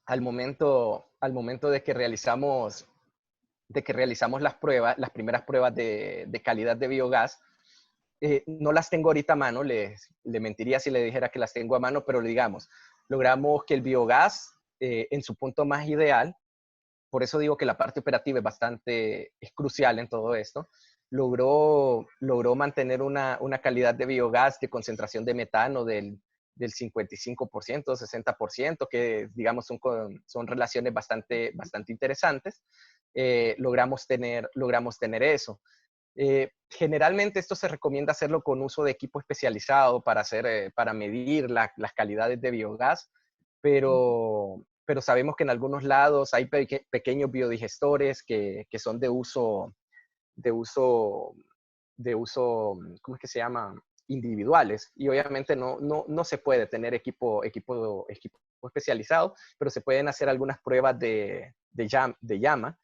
al momento de que realizamos las primeras pruebas de calidad de biogás, no las tengo ahorita a mano, le mentiría si le dijera que las tengo a mano, pero digamos, logramos que el biogás, en su punto más ideal, por eso digo que la parte operativa es crucial en todo esto, logró mantener una calidad de biogás de concentración de metano del 55%, 60%, que digamos son relaciones bastante interesantes. Logramos tener eso. Generalmente esto se recomienda hacerlo con uso de equipo especializado para medir las calidades de biogás, pero sabemos que en algunos lados hay pequeños biodigestores que son de uso, ¿cómo es que se llama? Individuales, y obviamente no se puede tener equipo especializado, pero se pueden hacer algunas pruebas de llama,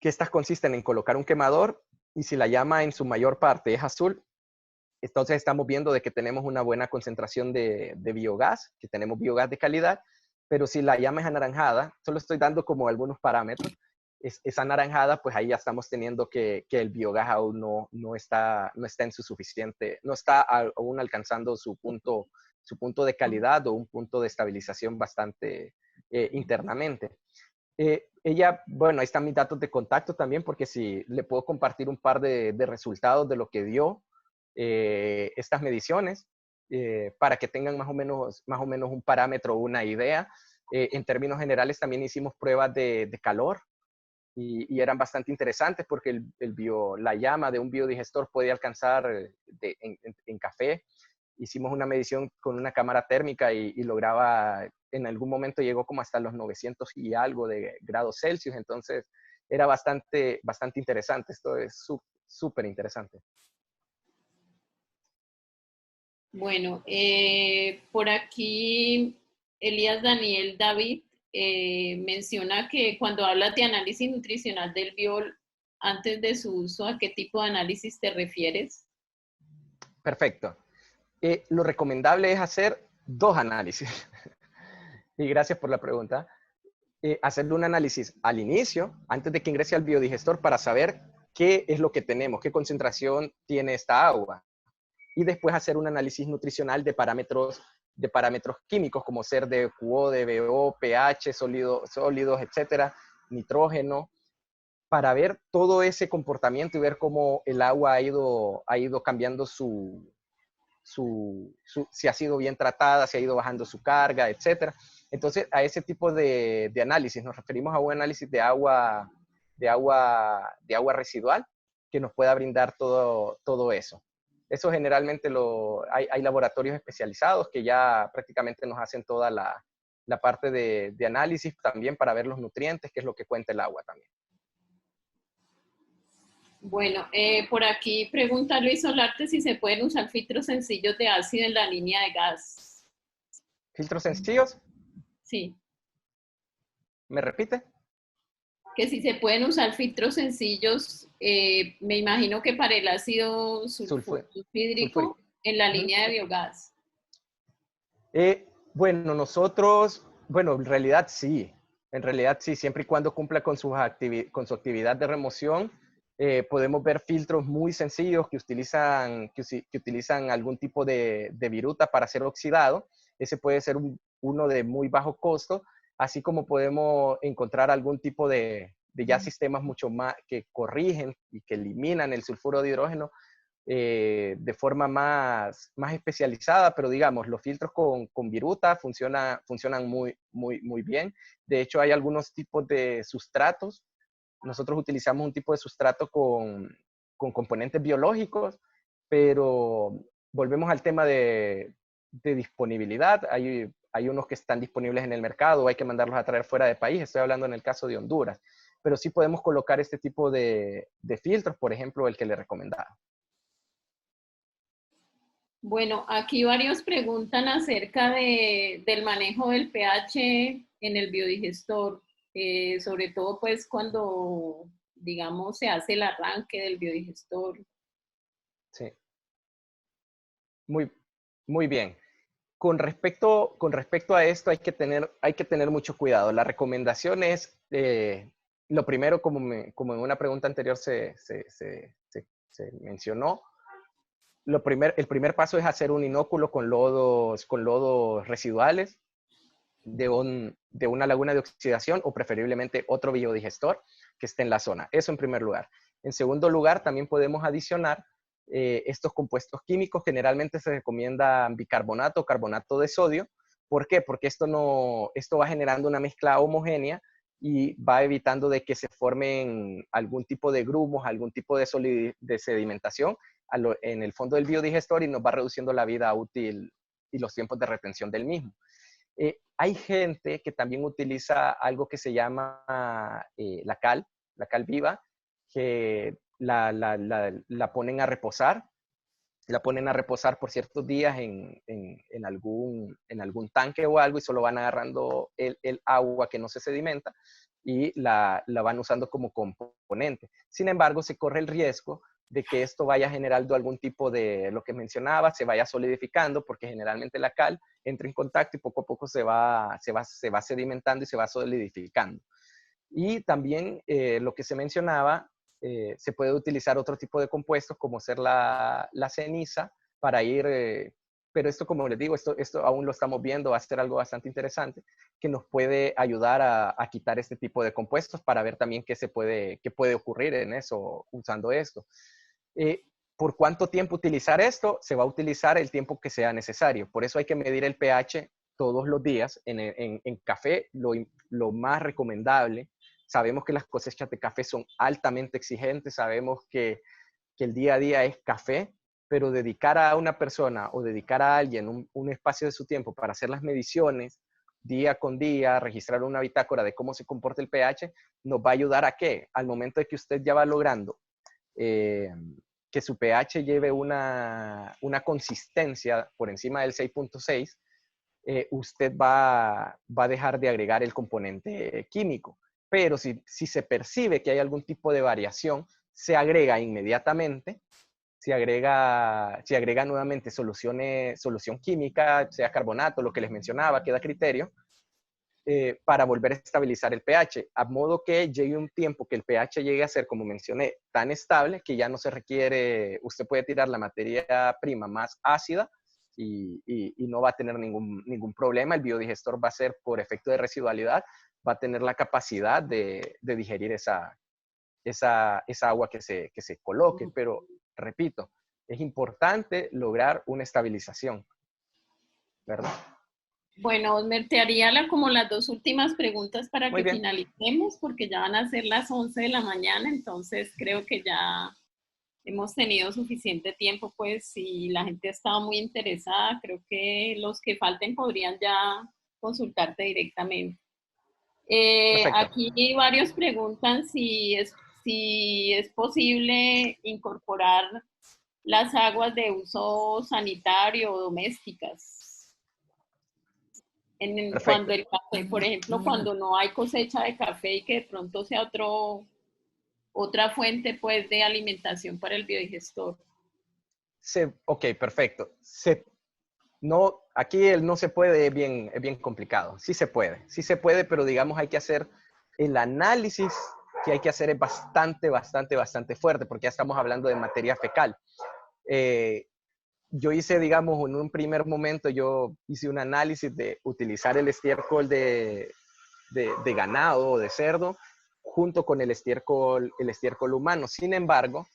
que estas consisten en colocar un quemador, y si la llama en su mayor parte es azul, entonces estamos viendo de que tenemos una buena concentración de biogás, que tenemos biogás de calidad. Pero si la llama es anaranjada, solo estoy dando como algunos parámetros, es anaranjada, pues ahí ya estamos teniendo que el biogás aún no está en su suficiente, no está aún alcanzando su punto de calidad o un punto de estabilización bastante internamente. Bueno, ahí están mis datos de contacto también, porque si le puedo compartir un par de resultados de lo que dio estas mediciones, para que tengan más o menos un parámetro o una idea. En términos generales también hicimos pruebas de calor, y eran bastante interesantes, porque la llama de un biodigestor puede alcanzar en café. Hicimos una medición con una cámara térmica y lograba, en algún momento llegó como hasta los 900 y algo de grados Celsius. Entonces era bastante interesante. Esto es súper interesante. Bueno, por aquí Elías Daniel David menciona que cuando hablas de análisis nutricional del biol antes de su uso, ¿a qué tipo de análisis te refieres? Perfecto. Lo recomendable es hacer 2 análisis. Y gracias por la pregunta. Hacer un análisis al inicio, antes de que ingrese al biodigestor, para saber qué es lo que tenemos, qué concentración tiene esta agua. Y después hacer un análisis nutricional de parámetros químicos, como ser de QO, de BO, pH, sólidos, etcétera, nitrógeno, para ver todo ese comportamiento y ver cómo el agua ha ido cambiando su si ha sido bien tratada, si ha ido bajando su carga, etcétera. Entonces, a ese tipo de análisis nos referimos a un análisis de agua residual que nos pueda brindar todo eso. Eso generalmente hay laboratorios especializados que ya prácticamente nos hacen toda la parte de análisis también para ver los nutrientes, que es lo que cuenta el agua también. Bueno, por aquí pregunta Luis Solarte si se pueden usar filtros sencillos de ácido en la línea de gas. ¿Filtros sencillos? Sí. ¿Me repite? Que si se pueden usar filtros sencillos, me imagino que para el ácido sulfhídrico en la línea de biogás. Bueno, en realidad sí. En realidad sí, siempre y cuando cumpla con su actividad de remoción, podemos ver filtros muy sencillos que utilizan algún tipo de viruta para ser oxidado. Ese puede ser uno de muy bajo costo, así como podemos encontrar algún tipo de ya sistemas mucho más que corrigen y que eliminan el sulfuro de hidrógeno de forma más especializada, pero digamos, los filtros con viruta funcionan muy bien. De hecho, hay algunos tipos de sustratos. Nosotros utilizamos un tipo de sustrato con componentes biológicos, pero volvemos al tema de disponibilidad. Hay unos que están disponibles en el mercado, hay que mandarlos a traer fuera de país. Estoy hablando en el caso de Honduras. Pero sí podemos colocar este tipo de filtros, por ejemplo, el que le recomendaba. Bueno, aquí varios preguntan acerca del manejo del pH en el biodigestor, sobre todo pues cuando, digamos, se hace el arranque del biodigestor. Sí. Muy bien. Con respecto a esto hay que tener mucho cuidado. La recomendación es, lo primero, como en una pregunta anterior se mencionó, el primer paso es hacer un inóculo con lodos residuales de una laguna de oxidación o preferiblemente otro biodigestor que esté en la zona. Eso en primer lugar. En segundo lugar, también podemos adicionar estos compuestos químicos. Generalmente se recomienda bicarbonato o carbonato de sodio. ¿Por qué? Porque esto va generando una mezcla homogénea y va evitando de que se formen algún tipo de grumos, algún tipo de sedimentación en el fondo del biodigestor y nos va reduciendo la vida útil y los tiempos de retención del mismo. Hay gente que también utiliza algo que se llama la cal viva, que la ponen a reposar. La ponen a reposar por ciertos días en algún tanque o algo y solo van agarrando el agua que no se sedimenta y la van usando como componente. Sin embargo, se corre el riesgo de que esto vaya generando algún tipo de, lo que mencionaba, se vaya solidificando, porque generalmente la cal entra en contacto y poco a poco se va sedimentando y se va solidificando. Y también lo que se mencionaba, se puede utilizar otro tipo de compuestos como ser la ceniza para pero esto, como les digo, esto aún lo estamos viendo, va a ser algo bastante interesante que nos puede ayudar a quitar este tipo de compuestos para ver también qué puede ocurrir en eso usando esto. ¿Por cuánto tiempo utilizar esto? Se va a utilizar el tiempo que sea necesario. Por eso hay que medir el pH todos los días. En café, lo más recomendable. Sabemos que las cosechas de café son altamente exigentes. Sabemos que el día a día es café, pero dedicar a una persona o dedicar a alguien un espacio de su tiempo para hacer las mediciones día con día, registrar una bitácora de cómo se comporta el pH, nos va a ayudar a qué? Al momento de que usted ya va logrando que su pH lleve una consistencia por encima del 6.6, usted va a dejar de agregar el componente químico. Pero si se percibe que hay algún tipo de variación, se agrega inmediatamente, se agrega nuevamente solución química, sea carbonato, lo que les mencionaba, queda a criterio, para volver a estabilizar el pH, a modo que llegue un tiempo que el pH llegue a ser, como mencioné, tan estable que ya no se requiere, usted puede tirar la materia prima más ácida y no va a tener ningún problema. El biodigestor va a ser, por efecto de residualidad, va a tener la capacidad de digerir esa agua que se coloque. Pero, repito, es importante lograr una estabilización, ¿verdad? Bueno, Osmer, te haría como las dos últimas preguntas para Muy que bien. finalicemos, porque ya van a ser las 11 de la mañana, entonces creo que ya hemos tenido suficiente tiempo, pues si la gente ha estado muy interesada, creo que los que falten podrían ya consultarte directamente. Perfecto. Aquí varios preguntan si es posible incorporar las aguas de uso sanitario o domésticas. Cuando Perfecto. el café, por ejemplo, cuando no hay cosecha de café y que de pronto sea otra fuente pues, de alimentación para el biodigestor. Ok, perfecto. No, aquí el no se puede es bien complicado. Sí se puede, pero digamos hay que hacer el análisis que hay que hacer es bastante fuerte, porque ya estamos hablando de materia fecal. Yo hice, digamos, en un primer momento, yo hice un análisis de utilizar el estiércol de ganado o de cerdo junto con el estiércol humano. Sin embargo,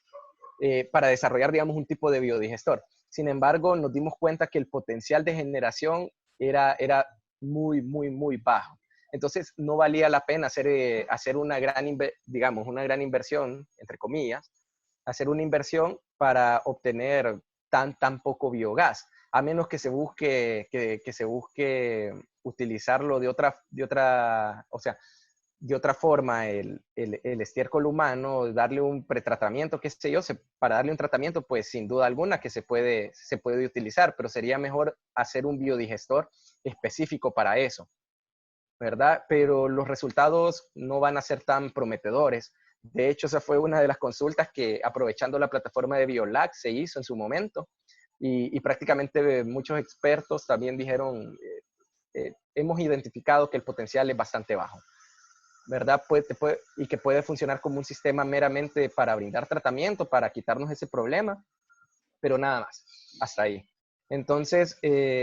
para desarrollar, digamos, un tipo de biodigestor. Sin embargo, nos dimos cuenta que el potencial de generación era muy bajo. Entonces, no valía la pena hacer una digamos, una gran inversión, entre comillas, hacer una inversión para obtener tan poco biogás, a menos que se busque, que se busque utilizarlo o sea, de otra forma el estiércol humano, darle un pretratamiento, qué sé yo, para darle un tratamiento, pues sin duda alguna que se puede utilizar, pero sería mejor hacer un biodigestor específico para eso, ¿verdad? Pero los resultados no van a ser tan prometedores. De hecho, esa fue una de las consultas que, aprovechando la plataforma de Biolac, se hizo en su momento, y prácticamente muchos expertos también dijeron, hemos identificado que el potencial es bastante bajo, ¿verdad? Y que puede funcionar como un sistema meramente para brindar tratamiento, para quitarnos ese problema, pero nada más, hasta ahí. Entonces,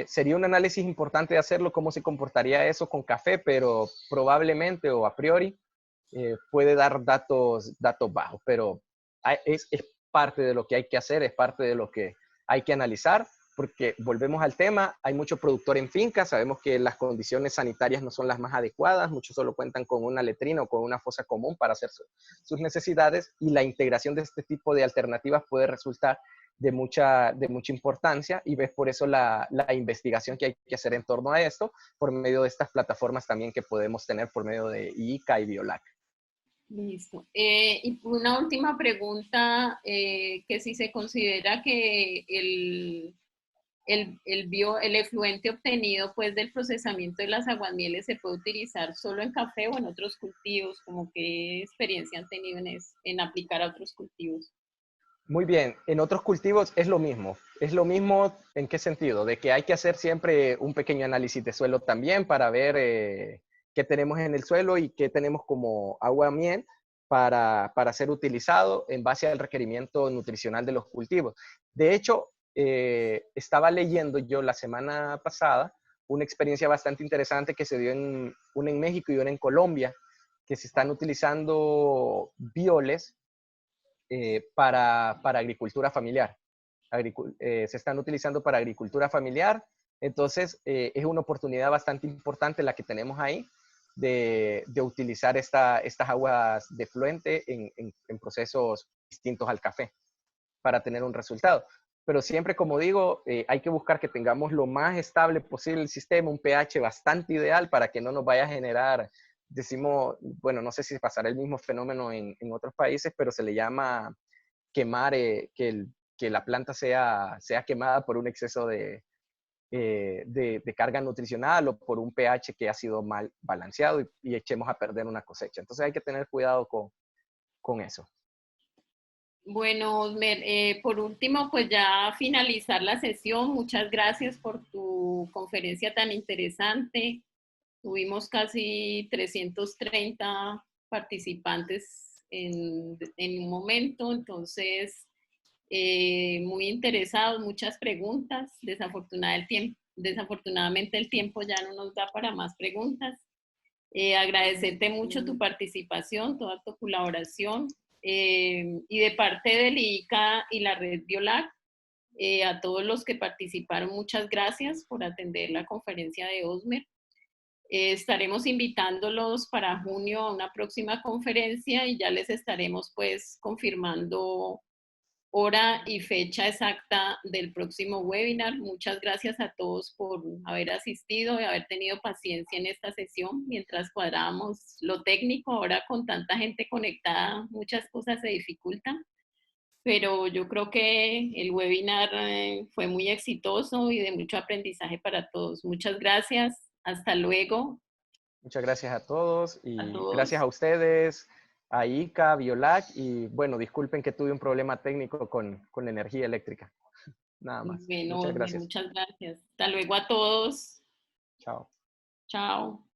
sería un análisis importante de hacerlo, cómo se comportaría eso con café, pero probablemente o a priori puede dar datos bajos, pero es parte de lo que hay que hacer, es parte de lo que hay que analizar, porque volvemos al tema, hay mucho productor en finca, sabemos que las condiciones sanitarias no son las más adecuadas, muchos solo cuentan con una letrina o con una fosa común para hacer sus necesidades, y la integración de este tipo de alternativas puede resultar de mucha importancia, y ves por eso la investigación que hay que hacer en torno a esto, por medio de estas plataformas también que podemos tener por medio de IICA y Biolac. Listo. Y una última pregunta, que si se considera que el efluente obtenido pues del procesamiento de las aguamieles se puede utilizar solo en café o en otros cultivos, como qué experiencia han tenido en aplicar a otros cultivos. Muy bien, en otros cultivos es lo mismo. Es lo mismo, ¿en qué sentido? De que hay que hacer siempre un pequeño análisis de suelo también para ver qué tenemos en el suelo y qué tenemos como agua miel para ser utilizado en base al requerimiento nutricional de los cultivos. De hecho, estaba leyendo yo la semana pasada una experiencia bastante interesante que se dio una en México y una en Colombia, que se están utilizando bioles para agricultura familiar. Se están utilizando para agricultura familiar, entonces es una oportunidad bastante importante la que tenemos ahí de utilizar estas aguas de fluente en procesos distintos al café para tener un resultado. Pero siempre, como digo, hay que buscar que tengamos lo más estable posible el sistema, un pH bastante ideal para que no nos vaya a generar, decimos, bueno, no sé si pasará el mismo fenómeno en otros países, pero se le llama quemar, que la planta sea quemada por un exceso de carga nutricional o por un pH que ha sido mal balanceado y echemos a perder una cosecha. Entonces hay que tener cuidado con eso. Bueno, Osmer, por último, pues ya finalizar la sesión. Muchas gracias por tu conferencia tan interesante. Tuvimos casi 330 participantes en un momento, entonces muy interesados, muchas preguntas. Desafortunadamente el tiempo ya no nos da para más preguntas. Agradecerte mucho tu participación, toda tu colaboración, y de parte del IICA y la red Biolac, A todos los que participaron, muchas gracias por atender la conferencia de OSMER. Estaremos invitándolos para junio a una próxima conferencia y ya les estaremos pues confirmando hora y fecha exacta del próximo webinar. Muchas gracias a todos por haber asistido y haber tenido paciencia en esta sesión mientras cuadrábamos lo técnico. Ahora con tanta gente conectada, muchas cosas se dificultan, pero yo creo que el webinar fue muy exitoso y de mucho aprendizaje para todos. Muchas gracias. Hasta luego. Muchas gracias a todos A y todos. gracias a ustedes, a Ica, a Biolac, y bueno, disculpen que tuve un problema técnico con la energía eléctrica. Nada más. Bueno, Muchas gracias. muchas gracias. Hasta luego a todos. Chao. Chao.